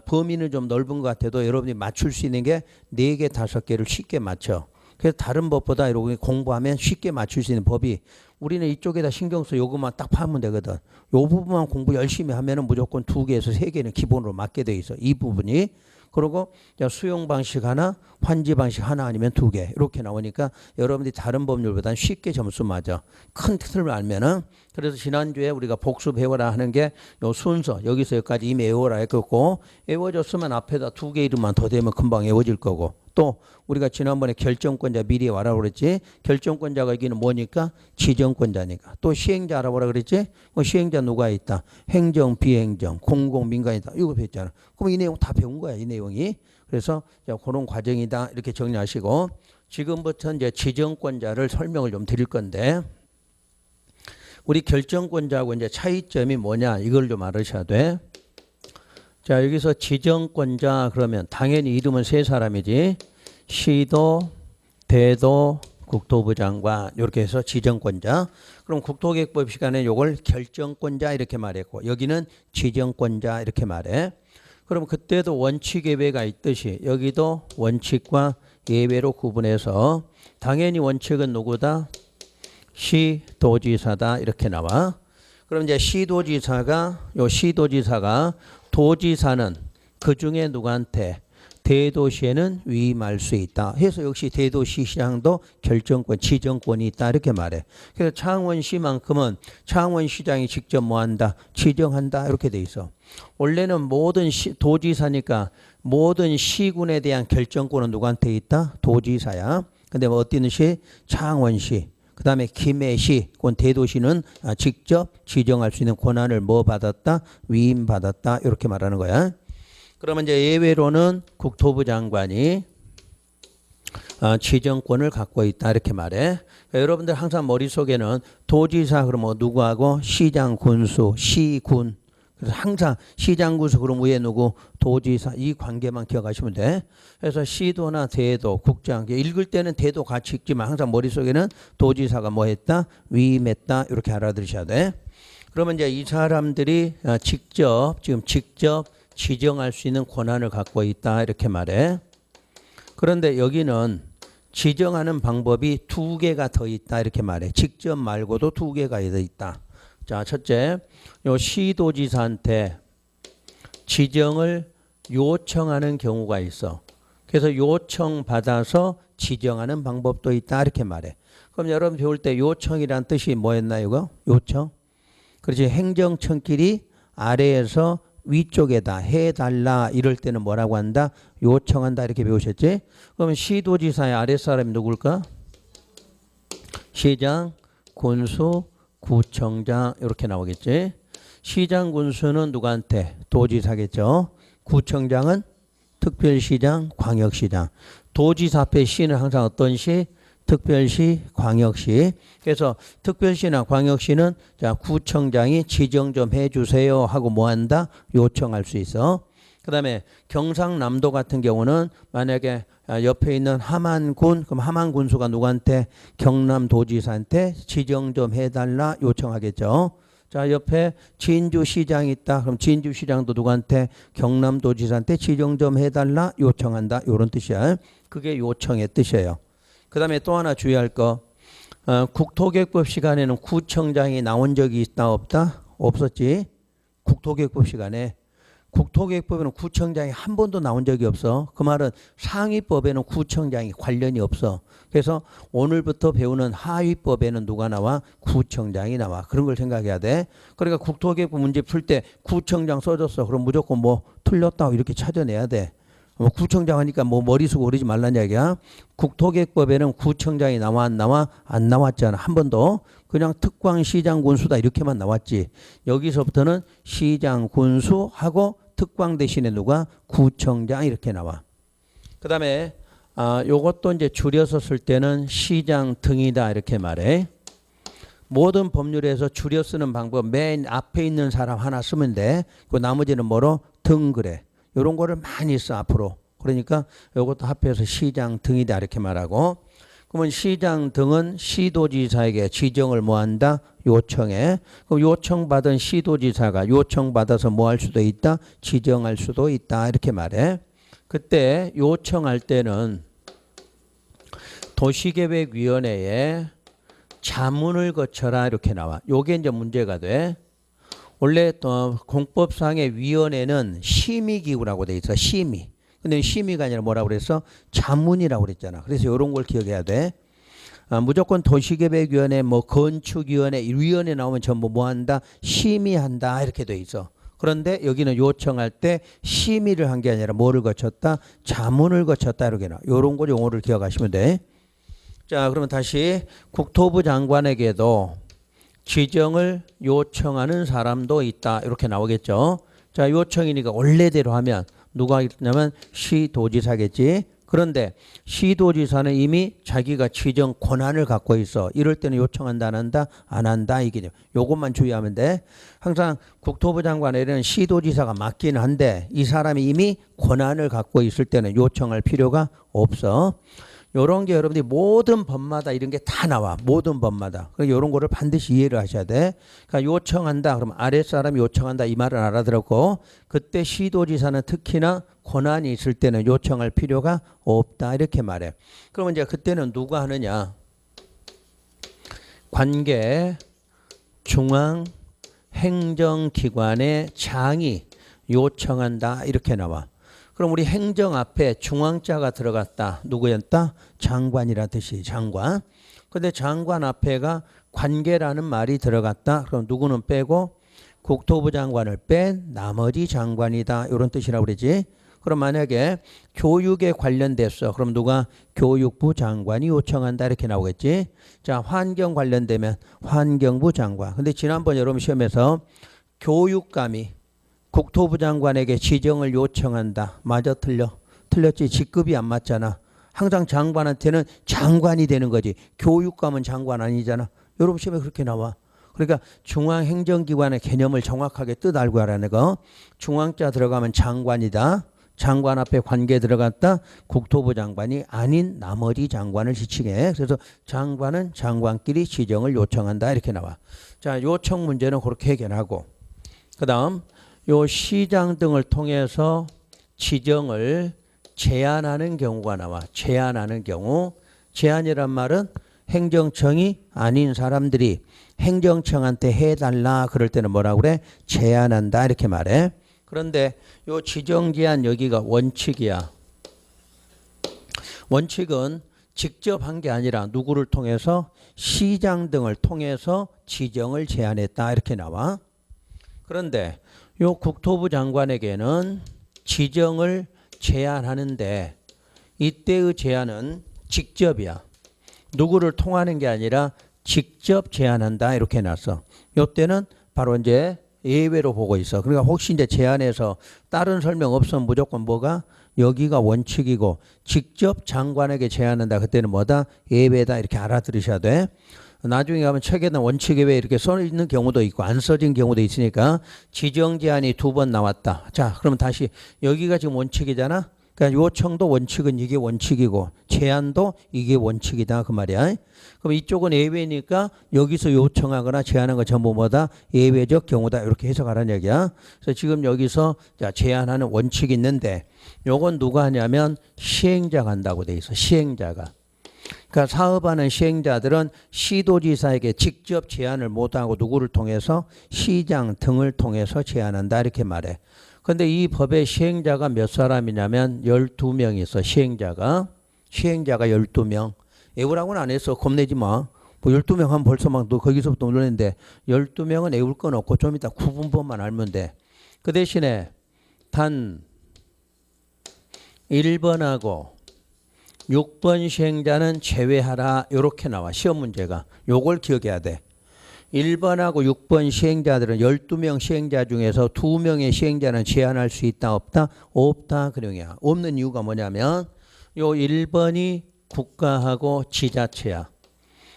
범위는 좀 넓은 것 같아도 여러분이 맞출 수 있는 게 4개, 5개를 쉽게 맞춰. 그래서 다른 법보다 이렇게 공부하면 쉽게 맞출 수 있는 법이, 우리는 이쪽에다 신경 써 요것만 딱 파면 되거든. 요 부분만 공부 열심히 하면은 무조건 2개에서 3개는 기본으로 맞게 돼 있어. 이 부분이. 그리고 수용 방식 하나, 환지 방식 하나 아니면 2개 이렇게 나오니까 여러분들이 다른 법률보다는 쉽게 점수 맞아. 큰 틀을 알면은. 그래서 지난주에 우리가 복습 외워라 하는 게 요 순서 여기서 여기까지 이미 외워라 했고, 외워졌으면 앞에다 2개 이름만 더 대면 금방 외워질 거고, 또 우리가 지난번에 결정권자 미리 와라 그랬지. 결정권자가 여기는 뭐니까? 지정권자니까. 또 시행자 알아보라 그랬지. 시행자 누가 있다? 행정, 비행정, 공공, 민간이다. 이거 배웠잖아. 그럼 이 내용 다 배운 거야 이 내용이. 그래서 그런 과정이다 이렇게 정리하시고, 지금부터 이제 지정권자를 설명을 좀 드릴 건데, 우리 결정권자하고 이제 차이점이 뭐냐 이걸 좀 알으셔야 돼. 자, 여기서 지정권자 그러면 당연히 이름은 3사람이지. 시도, 대도, 국토부 장관 이렇게 해서 지정권자. 그럼 국토계획법 시간에 이걸 결정권자 이렇게 말했고, 여기는 지정권자 이렇게 말해. 그럼 그때도 원칙 예외가 있듯이 여기도 원칙과 예외로 구분해서, 당연히 원칙은 누구다? 시도지사다 이렇게 나와. 그럼 이제 시도지사가 도지사는 그 중에 누구한테? 대도시에는 위임할 수 있다 해서 역시 대도시시장도 결정권, 지정권이 있다 이렇게 말해. 그래서 창원시만큼은 창원시장이 직접 뭐한다? 지정한다 이렇게 돼 있어. 원래는 모든 도지사니까 모든 시군에 대한 결정권은 누구한테 있다? 도지사야. 근데 뭐 어떤 시? 창원시. 그 다음에 김해시, 그 대도시는 직접 지정할 수 있는 권한을 뭐 받았다? 위임받았다 이렇게 말하는 거야. 그러면 이제 예외로는 국토부 장관이 지정권을 갖고 있다 이렇게 말해. 그러니까 여러분들 항상 머릿속에는 도지사 그러면 누구하고? 시장, 군수, 시군, 그래서 항상 시장군수 그럼 위에 누구 도지사 이 관계만 기억하시면 돼. 그래서 시도나 대도 국장 읽을 때는 대도 같이 읽지만 항상 머릿속에는 도지사가 뭐 했다 위임했다 이렇게 알아들으셔야 돼. 그러면 이제 이 사람들이 직접 지정할 수 있는 권한을 갖고 있다 이렇게 말해. 그런데 여기는 지정하는 방법이 두 개가 더 있다 이렇게 말해. 직접 말고도 두 개가 더 있다. 자, 첫째, 요 시도지사한테 지정을 요청하는 경우가 있어. 그래서 요청받아서 지정하는 방법도 있다 이렇게 말해. 그럼 여러분 배울 때 요청이란 뜻이 뭐였나요? 이거? 요청? 그렇지. 행정청끼리 아래에서 위쪽에다 해달라 이럴 때는 뭐라고 한다? 요청한다 이렇게 배우셨지? 그러면 시도지사의 아랫사람이 누굴까? 시장, 군수, 구청장 이렇게 나오겠지? 시장, 군수는 누구한테? 도지사겠죠? 구청장은 특별시장, 광역시장. 도지사 앞에 시는 항상 어떤 시? 특별시, 광역시. 그래서 특별시나 광역시는 자 구청장이 지정 좀 해주세요 하고 뭐한다? 요청할 수 있어. 그 다음에 경상남도 같은 경우는 만약에 옆에 있는 함안군, 그럼 함안군수가 누구한테? 경남도지사한테 지정 좀 해달라 요청하겠죠. 자 옆에 진주시장이 있다. 그럼 진주시장도 누구한테? 경남도지사한테 지정 좀 해달라 요청한다. 이런 뜻이야. 그게 요청의 뜻이에요. 그 다음에 또 하나 주의할 거, 국토계획법 시간에는 구청장이 나온 적이 있다 없다? 없었지. 국토계획법 시간에. 국토계획법에는 구청장이 한 번도 나온 적이 없어. 그 말은 상위법에는 구청장이 관련이 없어. 그래서 오늘부터 배우는 하위법에는 누가 나와? 구청장이 나와. 그런 걸 생각해야 돼. 그러니까 국토계획법 문제 풀 때 구청장 써줬어. 그럼 무조건 뭐 틀렸다고 이렇게 찾아내야 돼. 구청장 하니까 뭐 머리 쓰고 그러지 말란 얘기야. 국토계획법에는 구청장이 나와 안 나와? 안 나왔잖아. 한 번도. 그냥 특광 시장 군수다 이렇게만 나왔지. 여기서부터는 시장 군수하고 특광 대신에 누가? 구청장 이렇게 나와. 그 다음에 요것도 이제 줄여서 쓸 때는 시장 등이다 이렇게 말해. 모든 법률에서 줄여 쓰는 방법 맨 앞에 있는 사람 하나 쓰면 돼. 그 나머지는 뭐로? 등 그래. 이런 거를 많이 써 앞으로. 그러니까 이것도 합해서 시장 등이다 이렇게 말하고. 그러면 시장 등은 시도지사에게 지정을 뭐한다? 요청해. 그럼 요청받은 시도지사가 요청받아서 뭐 할 수도 있다? 지정할 수도 있다 이렇게 말해. 그때 요청할 때는 도시계획위원회에 자문을 거쳐라 이렇게 나와. 요게 이제 문제가 돼. 원래 또 공법상의 위원회는 심의기구라고 돼 있어. 심의. 근데 심의가 아니라 뭐라고 그랬어? 자문이라고 그랬잖아. 그래서 이런 걸 기억해야 돼. 무조건 도시계획위원회, 뭐 건축위원회, 위원회 나오면 전부 뭐 한다? 심의한다 이렇게 돼 있어. 그런데 여기는 요청할 때 심의를 한 게 아니라 뭐를 거쳤다? 자문을 거쳤다 이렇게 나와. 이런 거 용어를 기억하시면 돼. 자, 그러면 다시 국토부 장관에게도 지정을 요청하는 사람도 있다 이렇게 나오겠죠. 자, 요청이니까 원래대로 하면 누가 있냐면 시도지사겠지. 그런데 시도지사는 이미 자기가 지정 권한을 갖고 있어. 이럴 때는 요청한다 안 한다? 안 한다 이게. 요것만 주의하면 돼. 항상 국토부 장관에는 시도지사가 맞기는 한데 이 사람이 이미 권한을 갖고 있을 때는 요청할 필요가 없어. 요런 게 여러분들이 모든 법마다 이런 게 다 나와. 모든 법마다. 그러니까 요런 거를 반드시 이해를 하셔야 돼. 그러니까 요청한다. 그러면 아랫사람이 요청한다. 이 말을 알아들었고 그때 시도지사는 특히나 권한이 있을 때는 요청할 필요가 없다. 이렇게 말해. 그러면 이제 그때는 누가 하느냐. 관계 중앙행정기관의 장이 요청한다. 이렇게 나와. 그럼 우리 행정 앞에 중앙자가 들어갔다. 누구였다? 장관이라는 뜻이 장관. 근데 장관 앞에가 관계라는 말이 들어갔다. 그럼 누구는 빼고 국토부 장관을 뺀 나머지 장관이다. 이런 뜻이라고 그러지. 그럼 만약에 교육에 관련됐어. 그럼 누가? 교육부 장관이 요청한다. 이렇게 나오겠지. 자, 환경 관련되면 환경부 장관. 근데 지난번 여러분 시험에서 교육감이 국토부 장관에게 지정을 요청한다. 맞아 틀려? 틀렸지. 직급이 안 맞잖아. 항상 장관한테는 장관이 되는 거지. 교육감은 장관 아니잖아. 여러분 시험에 그렇게 나와. 그러니까 중앙행정기관의 개념을 정확하게 뜻 알고 하라는 거. 중앙자 들어가면 장관이다. 장관 앞에 관계 들어갔다. 국토부 장관이 아닌 나머지 장관을 지칭해. 그래서 장관은 장관끼리 지정을 요청한다 이렇게 나와. 자, 요청 문제는 그렇게 해결하고, 그 다음 요 시장 등을 통해서 지정을 제한하는 경우가 나와. 제한하는 경우. 제한이란 말은 행정청이 아닌 사람들이 행정청한테 해달라 그럴 때는 뭐라고 그래? 제한한다 이렇게 말해. 그런데 요 지정 제한 여기가 원칙이야. 원칙은 직접 한 게 아니라 누구를 통해서? 시장 등을 통해서 지정을 제한했다 이렇게 나와. 그런데 요 국토부 장관에게는 지정을 제한하는데 이때의 제한은 직접이야. 누구를 통하는 게 아니라 직접 제한한다 이렇게 해놨어. 요때는 바로 이제 예외로 보고 있어. 그러니까 혹시 이제 제한해서 다른 설명 없으면 무조건 뭐가? 여기가 원칙이고 직접 장관에게 제한한다. 그때는 뭐다? 예외다 이렇게 알아들으셔야 돼. 나중에 가면 책에는 원칙 예외 이렇게 써 있는 경우도 있고 안 써진 경우도 있으니까 지정 제한이 2번 나왔다. 자, 그러면 다시 여기가 지금 원칙이잖아. 그러니까 요청도 원칙은 이게 원칙이고 제한도 이게 원칙이다 그 말이야. 그럼 이쪽은 예외니까 여기서 요청하거나 제한한 거 전부 뭐다? 예외적 경우다 이렇게 해석하라는 얘기야. 그래서 지금 여기서 자, 제한하는 원칙이 있는데 요건 누가 하냐면 시행자가 한다고 돼 있어. 시행자가. 그러니까 사업하는 시행자들은 시도지사에게 직접 제한을 못하고 누구를 통해서? 시장 등을 통해서 제한한다 이렇게 말해. 그런데 이 법의 시행자가 몇 사람이냐면 12명이 있어. 시행자가 12명. 애우라고는 안 했어. 겁내지 마. 뭐 12명 하면 벌써 막 너 거기서부터 놀랐는데 12명은 애울 건 없고 좀 이따 구분법만 알면 돼. 그 대신에 단 1번하고 6번 시행자는 제외하라 이렇게 나와. 시험 문제가. 요걸 기억해야 돼. 1번하고 6번 시행자들은 12명 시행자 중에서 2명의 시행자는 제한할 수 있다 없다? 없다 그령이야. 없는 이유가 뭐냐면 요 1번이 국가하고 지자체야.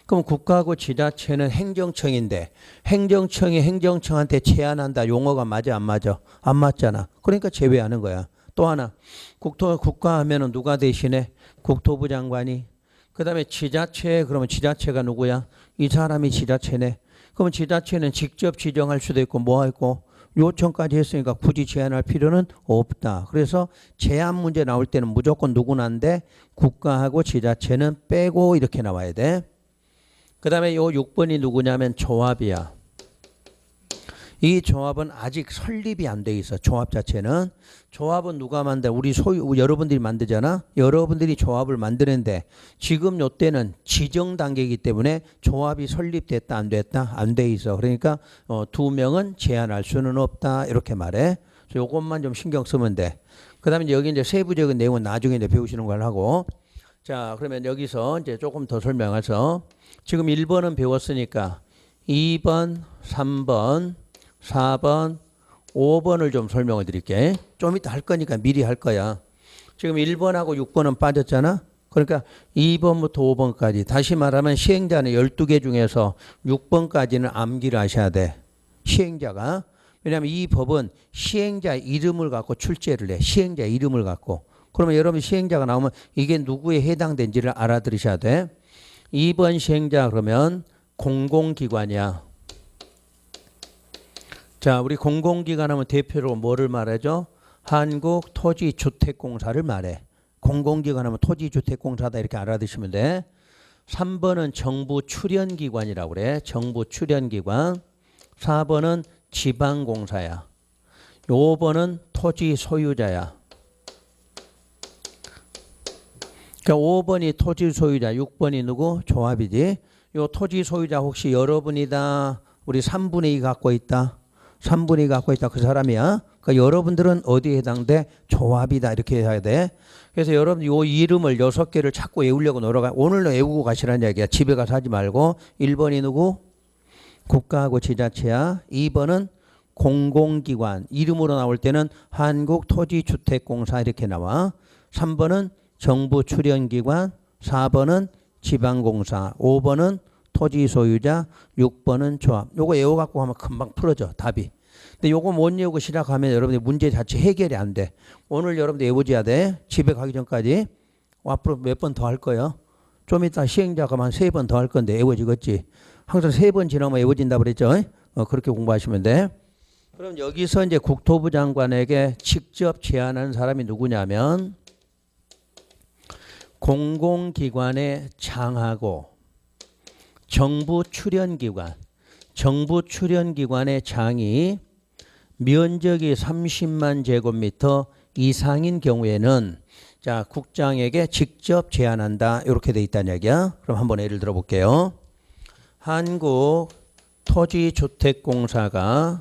그럼 국가하고 지자체는 행정청인데 행정청이 행정청한테 제한한다. 용어가 맞아 안 맞아? 안 맞잖아. 그러니까 제외하는 거야. 또 하나 국가 하면은 누가 대신해? 국토부 장관이. 그 다음에 지자체 그러면 지자체가 누구야? 이 사람이 지자체네. 그럼 지자체는 직접 지정할 수도 있고 뭐 있고 요청까지 했으니까 굳이 제한할 필요는 없다. 그래서 제한 문제 나올 때는 무조건 누구나인데 국가하고 지자체는 빼고 이렇게 나와야 돼. 그 다음에 요 6번이 누구냐면 조합이야. 이 조합은 아직 설립이 안 돼 있어. 조합 자체는. 조합은 누가 만들어? 우리 여러분들이 만들잖아. 여러분들이 조합을 만드는데 지금 요 때는 지정 단계이기 때문에 조합이 설립됐다 안 됐다? 안 돼 있어. 그러니까 2명은 제한할 수는 없다 이렇게 말해. 그래서 요것만 좀 신경 쓰면 돼. 그 다음에 여기 이제 세부적인 내용은 나중에 이제 배우시는 걸 하고. 자, 그러면 여기서 이제 조금 더 설명해서 지금 1번은 배웠으니까 2번, 3번, 4번, 5번을 좀 설명을 드릴게. 좀 이따 할 거니까 미리 할 거야. 지금 1번하고 6번은 빠졌잖아. 그러니까 2번부터 5번까지. 다시 말하면 시행자는 12개 중에서 6번까지는 암기를 하셔야 돼. 시행자가. 왜냐하면 이 법은 시행자 이름을 갖고 출제를 해. 시행자 이름을 갖고. 그러면 여러분 시행자가 나오면 이게 누구에 해당된지를 알아들으셔야 돼. 2번 시행자 그러면 공공기관이야. 자, 우리 공공기관 하면 대표로 뭐를 말하죠? 한국토지주택공사를 말해. 공공기관 하면 토지주택공사다 이렇게 알아두시면 돼. 3번은 정부 출연기관이라고 그래. 정부 출연기관. 4번은 지방공사야. 5번은 토지 소유자야. 그러니까 5번이 토지 소유자, 6번이 누구? 조합이지. 요 토지 소유자 혹시 여러분이다. 우리 3분의 2 갖고 있다. 3분의 2 갖고 있다. 그 사람이야. 그러니까 여러분들은 어디에 해당돼? 조합이다. 이렇게 해야 돼. 그래서 여러분 요 이름을 6개를 자꾸 외우려고 노력하. 오늘도 외우고 가시라는 얘기야. 집에 가서 하지 말고. 1번이 누구? 국가하고 지자체야. 2번은 공공기관. 이름으로 나올 때는 한국토지주택공사 이렇게 나와. 3번은 정부 출연기관. 4번은 지방공사. 5번은 토지 소유자, 6번은 조합. 요거 외워갖고 하면 금방 풀어져 답이. 근데 요거 못 외우고 시작하면 여러분들 문제 자체 해결이 안 돼. 오늘 여러분들 외워줘야 돼. 집에 가기 전까지. 앞으로 몇 번 더 할 거예요. 좀 이따 시행자가 한 3번 더 할 건데 외워지겠지. 항상 3번 지나면 외워진다 그랬죠. 그렇게 공부하시면 돼. 그럼 여기서 이제 국토부 장관에게 직접 제안하는 사람이 누구냐면 공공기관의 장하고 정부 출연기관의 장이 면적이 30만 제곱미터 이상인 경우에는 자 국장에게 직접 제안한다 이렇게 돼 있다는 얘기야. 그럼 한번 예를 들어 볼게요. 한국 토지주택공사가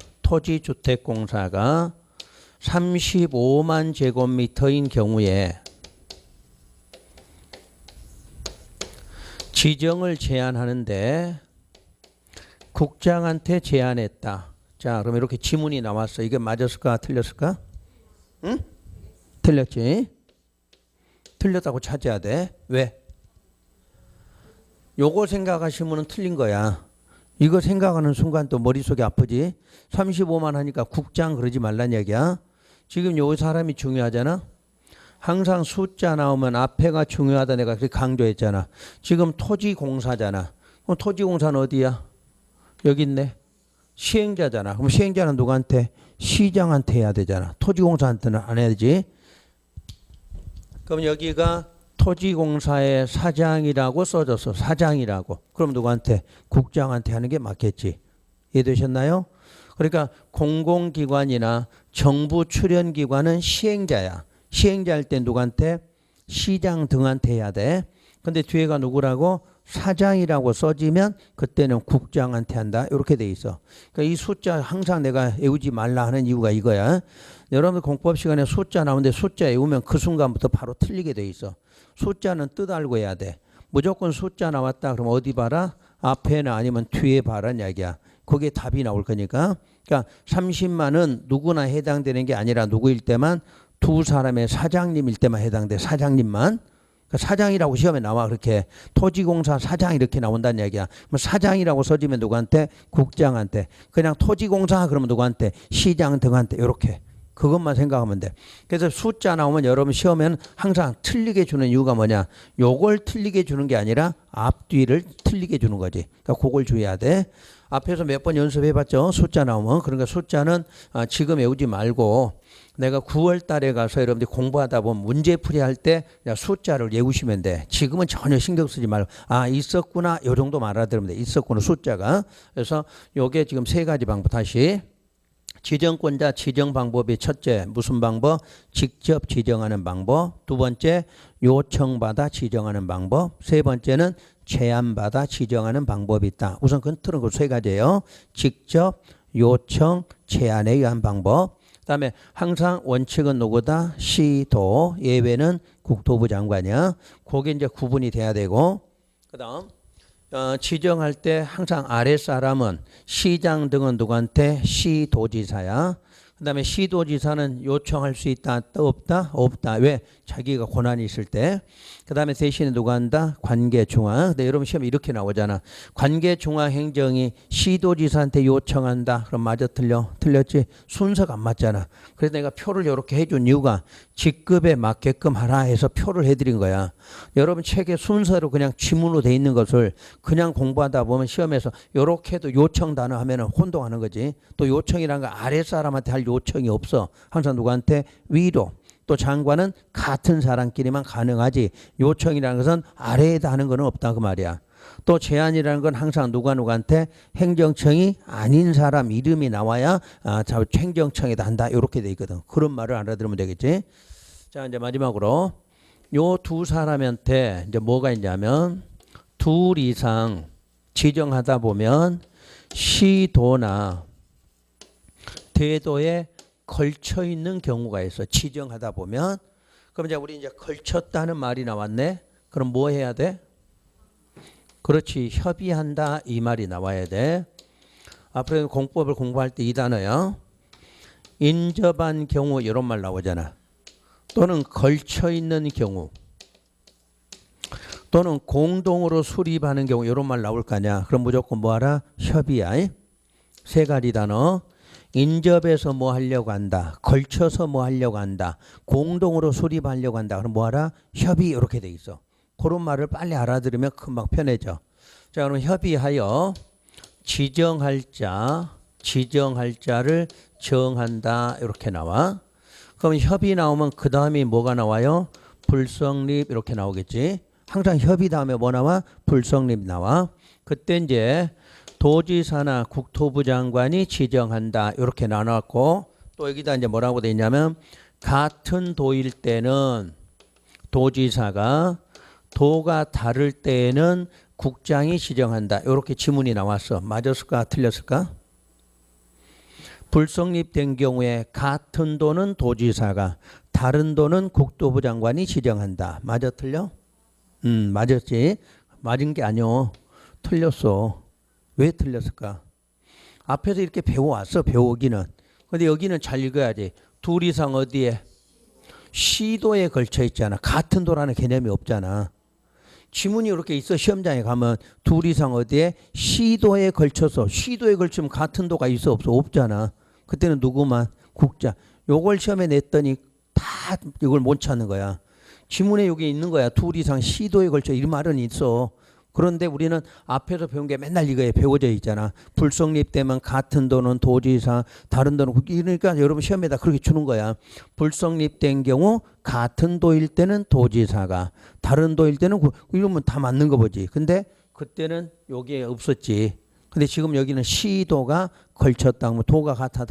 35만 제곱미터인 경우에 지정을 제안하는데 국장한테 제안했다. 자, 그럼 이렇게 지문이 나왔어. 이게 맞았을까? 틀렸을까? 응? 틀렸지? 틀렸다고 찾아야 돼. 왜? 요거 생각하시면 틀린 거야. 이거 생각하는 순간 또 머릿속이 아프지? 35만 하니까 국장 그러지 말란 얘기야. 지금 요 사람이 중요하잖아. 항상 숫자 나오면 앞에가 중요하다 내가 그렇게 강조했잖아. 지금 토지공사잖아. 그럼 토지공사는 어디야? 여기 있네. 시행자잖아. 그럼 시행자는 누구한테? 시장한테 해야 되잖아. 토지공사한테는 안 해야지. 그럼 여기가 토지공사의 사장이라고 써졌어. 사장이라고. 그럼 누구한테? 국장한테 하는 게 맞겠지. 이해되셨나요? 그러니까 공공기관이나 정부 출연기관은 시행자야. 시행자 할 때 누구한테? 시장 등한테 해야 돼. 근데 뒤에가 누구라고? 사장이라고 써지면 그때는 국장한테 한다. 이렇게 돼 있어. 그러니까 이 숫자 항상 내가 외우지 말라 하는 이유가 이거야. 여러분들 공법 시간에 숫자 나오는데 숫자 외우면 그 순간부터 바로 틀리게 돼 있어. 숫자는 뜻 알고 해야 돼. 무조건 숫자 나왔다 그러면 어디 봐라? 앞에나 아니면 뒤에 봐라는 이야기야. 거기에 답이 나올 거니까. 그러니까 30만은 누구나 해당되는 게 아니라 누구일 때만 두 사람의 사장님일 때만 해당돼. 사장님만. 그러니까 사장이라고 시험에 나와. 그렇게 토지공사 사장 이렇게 나온다는 얘기야. 그럼 사장이라고 써지면 누구한테? 국장한테. 그냥 토지공사 그러면 누구한테? 시장 등한테. 이렇게 그것만 생각하면 돼. 그래서 숫자 나오면 여러분 시험에는 항상 틀리게 주는 이유가 뭐냐? 요걸 틀리게 주는 게 아니라 앞뒤를 틀리게 주는 거지. 그러니까 그걸 주의해야 돼. 앞에서 몇 번 연습해봤죠? 숫자 나오면. 그러니까 숫자는 지금 외우지 말고 내가 9월 달에 가서 여러분들이 공부하다 보면 문제풀이 할 때 숫자를 외우시면 돼. 지금은 전혀 신경 쓰지 말고 있었구나 요 정도 알아들으면 돼. 있었구나 숫자가. 그래서 요게 지금 3가지 방법. 다시 지정권자 지정 방법이 첫째 무슨 방법? 직접 지정하는 방법. 두 번째 요청받아 지정하는 방법. 세 번째는 제안받아 지정하는 방법이 있다. 우선 그 틀은 그 3가지예요. 직접, 요청, 제안에 의한 방법. 그다음에 항상 원칙은 누구다? 시도. 예외는 국토부 장관이야. 그게 이제 구분이 돼야 되고. 그다음 지정할 때 항상 아랫사람은 시장 등은 누구한테? 시도지사야. 그 다음에 시도지사는 요청할 수 있다? 없다? 없다. 왜? 자기가 권한이 있을 때. 그 다음에 대신에 누가 한다? 관계중앙. 근데 여러분 시험에 이렇게 나오잖아. 관계중앙행정이 시도지사한테 요청한다. 그럼 맞아 틀려? 틀렸지? 순서가 안 맞잖아. 그래서 내가 표를 이렇게 해준 이유가 직급에 맞게끔 하라 해서 표를 해드린 거야. 여러분 책에 순서로 그냥 지문으로 돼 있는 것을 그냥 공부하다 보면 시험에서 이렇게 해도 요청 단어 하면 혼동하는 거지. 또 요청이라는 거 아랫사람한테 할 요청이 없어. 항상 누구한테? 위로. 또 장관은 같은 사람끼리만 가능하지. 요청이라는 것은 아래에다 하는 건 없다 그 말이야. 또 제안이라는 건 항상 누구한테? 행정청이 아닌 사람 이름이 나와야 행정청에다 한다 이렇게 돼 있거든. 그런 말을 알아들으면 되겠지. 자 이제 마지막으로 요 두 사람한테 이제 뭐가 있냐면 둘 이상 지정하다 보면 시도나 대도에 걸쳐 있는 경우가 있어. 지정하다 보면. 그럼 이제 우리 이제 걸쳤다는 말이 나왔네. 그럼 뭐 해야 돼? 그렇지. 협의한다 이 말이 나와야 돼. 앞으로 공법을 공부할 때 이 단어요. 인접한 경우 이런 말 나오잖아. 또는 걸쳐 있는 경우. 또는 공동으로 수립하는 경우 이런 말 나올 거 아니야. 그럼 무조건 뭐 하라? 협의야. 세 가지 단어. 인접해서 뭐 하려고 한다. 걸쳐서 뭐 하려고 한다. 공동으로 수립하려고 한다. 그럼 뭐 하라? 협의 이렇게 돼 있어. 그런 말을 빨리 알아들으면 금방 편해져. 자, 그럼 협의하여 지정할 자를 정한다. 이렇게 나와. 그럼 협의 나오면 그 다음에 뭐가 나와요? 불성립 이렇게 나오겠지. 항상 협의 다음에 뭐 나와? 불성립 나와. 그때 이제 도지사나 국토부 장관이 지정한다. 이렇게 나눴고 또 여기다 이제 뭐라고 돼 있냐면 같은 도일 때는 도지사가 도가 다를 때에는 국장이 지정한다. 이렇게 지문이 나왔어. 맞았을까? 틀렸을까? 불성립된 경우에 같은 도는 도지사가 다른 도는 국토부 장관이 지정한다. 맞아 틀려? 맞았지. 맞은 게 아니오. 틀렸어. 왜 틀렸을까? 앞에서 이렇게 배워왔어. 배우기는. 근데 여기는 잘 읽어야지. 둘 이상 어디에? 시도에 걸쳐 있잖아. 같은 도라는 개념이 없잖아. 지문이 이렇게 있어. 시험장에 가면 둘 이상 어디에? 시도에 걸쳐서. 시도에 걸치면 같은 도가 있어 없어? 없잖아. 그때는 누구만? 국자. 요걸 시험에 냈더니 다 이걸 못 찾는 거야. 지문에 여기 있는 거야. 둘 이상 시도에 걸쳐. 이 말은 있어. 그런데 우리는 앞에서 배운 게 맨날 이거에 배워져 있잖아. 불성립되면 같은 도는 도지사, 다른 도는 그러니까 여러분 시험에다 그렇게 주는 거야. 불성립된 경우 같은 도일 때는 도지사가, 다른 도일 때는 이러면 다 맞는 거 보지. 근데 그때는 여기에 없었지. 근데 지금 여기는 시도가 걸쳤다. 뭐 도가 같아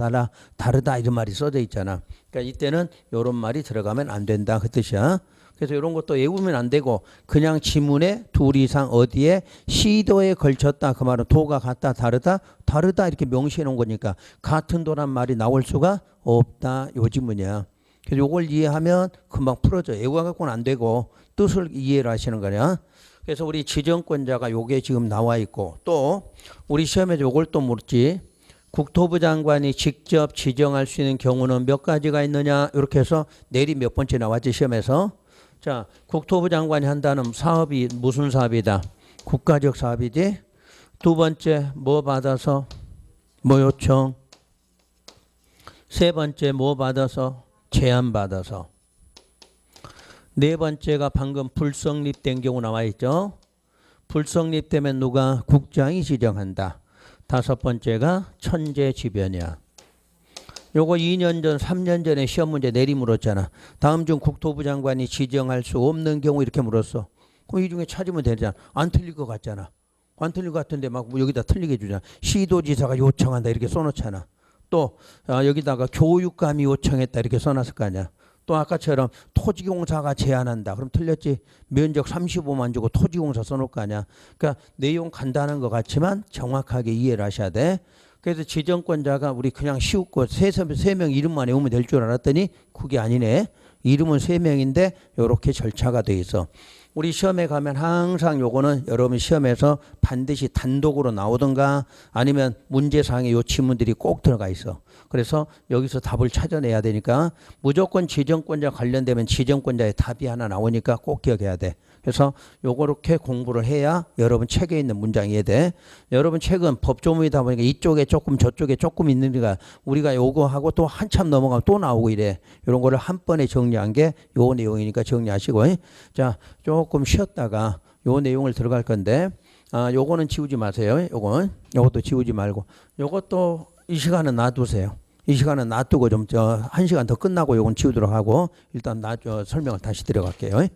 다르다 이런 말이 써져 있잖아. 그러니까 이때는 이런 말이 들어가면 안 된다 그 뜻이야. 그래서 이런 것도 외우면 안 되고 그냥 지문에 둘 이상 어디에 시도에 걸쳤다. 그 말은 도가 같다 다르다 이렇게 명시해 놓은 거니까 같은 도란 말이 나올 수가 없다. 요 지문이야. 그래서 요걸 이해하면 금방 풀어져. 외워갖고는 안 되고 뜻을 이해를 하시는 거냐. 그래서 우리 지정권자가 요게 지금 나와 있고 또 우리 시험에서 요걸 또 묻지. 국토부 장관이 직접 지정할 수 있는 경우는 몇 가지가 있느냐. 이렇게 해서 내리 몇 번째 나왔지 시험에서. 자, 국토부 장관이 한다는 사업이 무슨 사업이다? 국가적 사업이지. 두 번째 뭐 받아서? 뭐 요청. 세 번째 뭐 받아서? 제안 받아서. 네 번째가 방금 불성립된 경우 나와 있죠. 불성립되면 누가? 국장이 지정한다. 다섯 번째가 천재지변이야. 요거 2년 전, 3년 전에 시험 문제 내리 물었잖아. 다음 중 국토부 장관이 지정할 수 없는 경우 이렇게 물었어. 그럼 이 중에 찾으면 되잖아. 안 틀릴 것 같잖아. 안 틀릴 것 같은데 막 여기다 틀리게 주잖아. 시도지사가 요청한다 이렇게 써놓잖아. 또 여기다가 교육감이 요청했다 이렇게 써놨을 거 아니야. 또 아까처럼 토지공사가 제안한다. 그럼 틀렸지. 면적 35만 주고 토지공사 써놓을 거 아니야. 그러니까 내용 간단한 것 같지만 정확하게 이해를 하셔야 돼. 그래서 지정권자가 우리 그냥 쉬웠고 세 명 이름만 외우면 될 줄 알았더니 그게 아니네. 이름은 3명인데 이렇게 절차가 돼 있어. 우리 시험에 가면 항상 요거는 여러분 시험에서 반드시 단독으로 나오든가 아니면 문제상에 요 지문들이 꼭 들어가 있어. 그래서 여기서 답을 찾아내야 되니까 무조건 지정권자 관련되면 지정권자의 답이 하나 나오니까 꼭 기억해야 돼. 그래서 요렇게 공부를 해야 여러분 책에 있는 문장이 이해돼. 여러분 책은 법조문이다 보니까 이쪽에 조금 저쪽에 조금 있는가 우리가 요거 하고 또 한참 넘어가면 또 나오고 이래. 이런 거를 한 번에 정리한 게 요 내용이니까 정리하시고. 자, 조금 쉬었다가 요 내용을 들어갈 건데 요거는 지우지 마세요. 요것도 지우지 말고 요것도 이 시간은 놔두세요. 이 시간은 놔두고 좀 1시간 더 끝나고 요건 지우도록 하고 일단 설명을 다시 드려갈게요.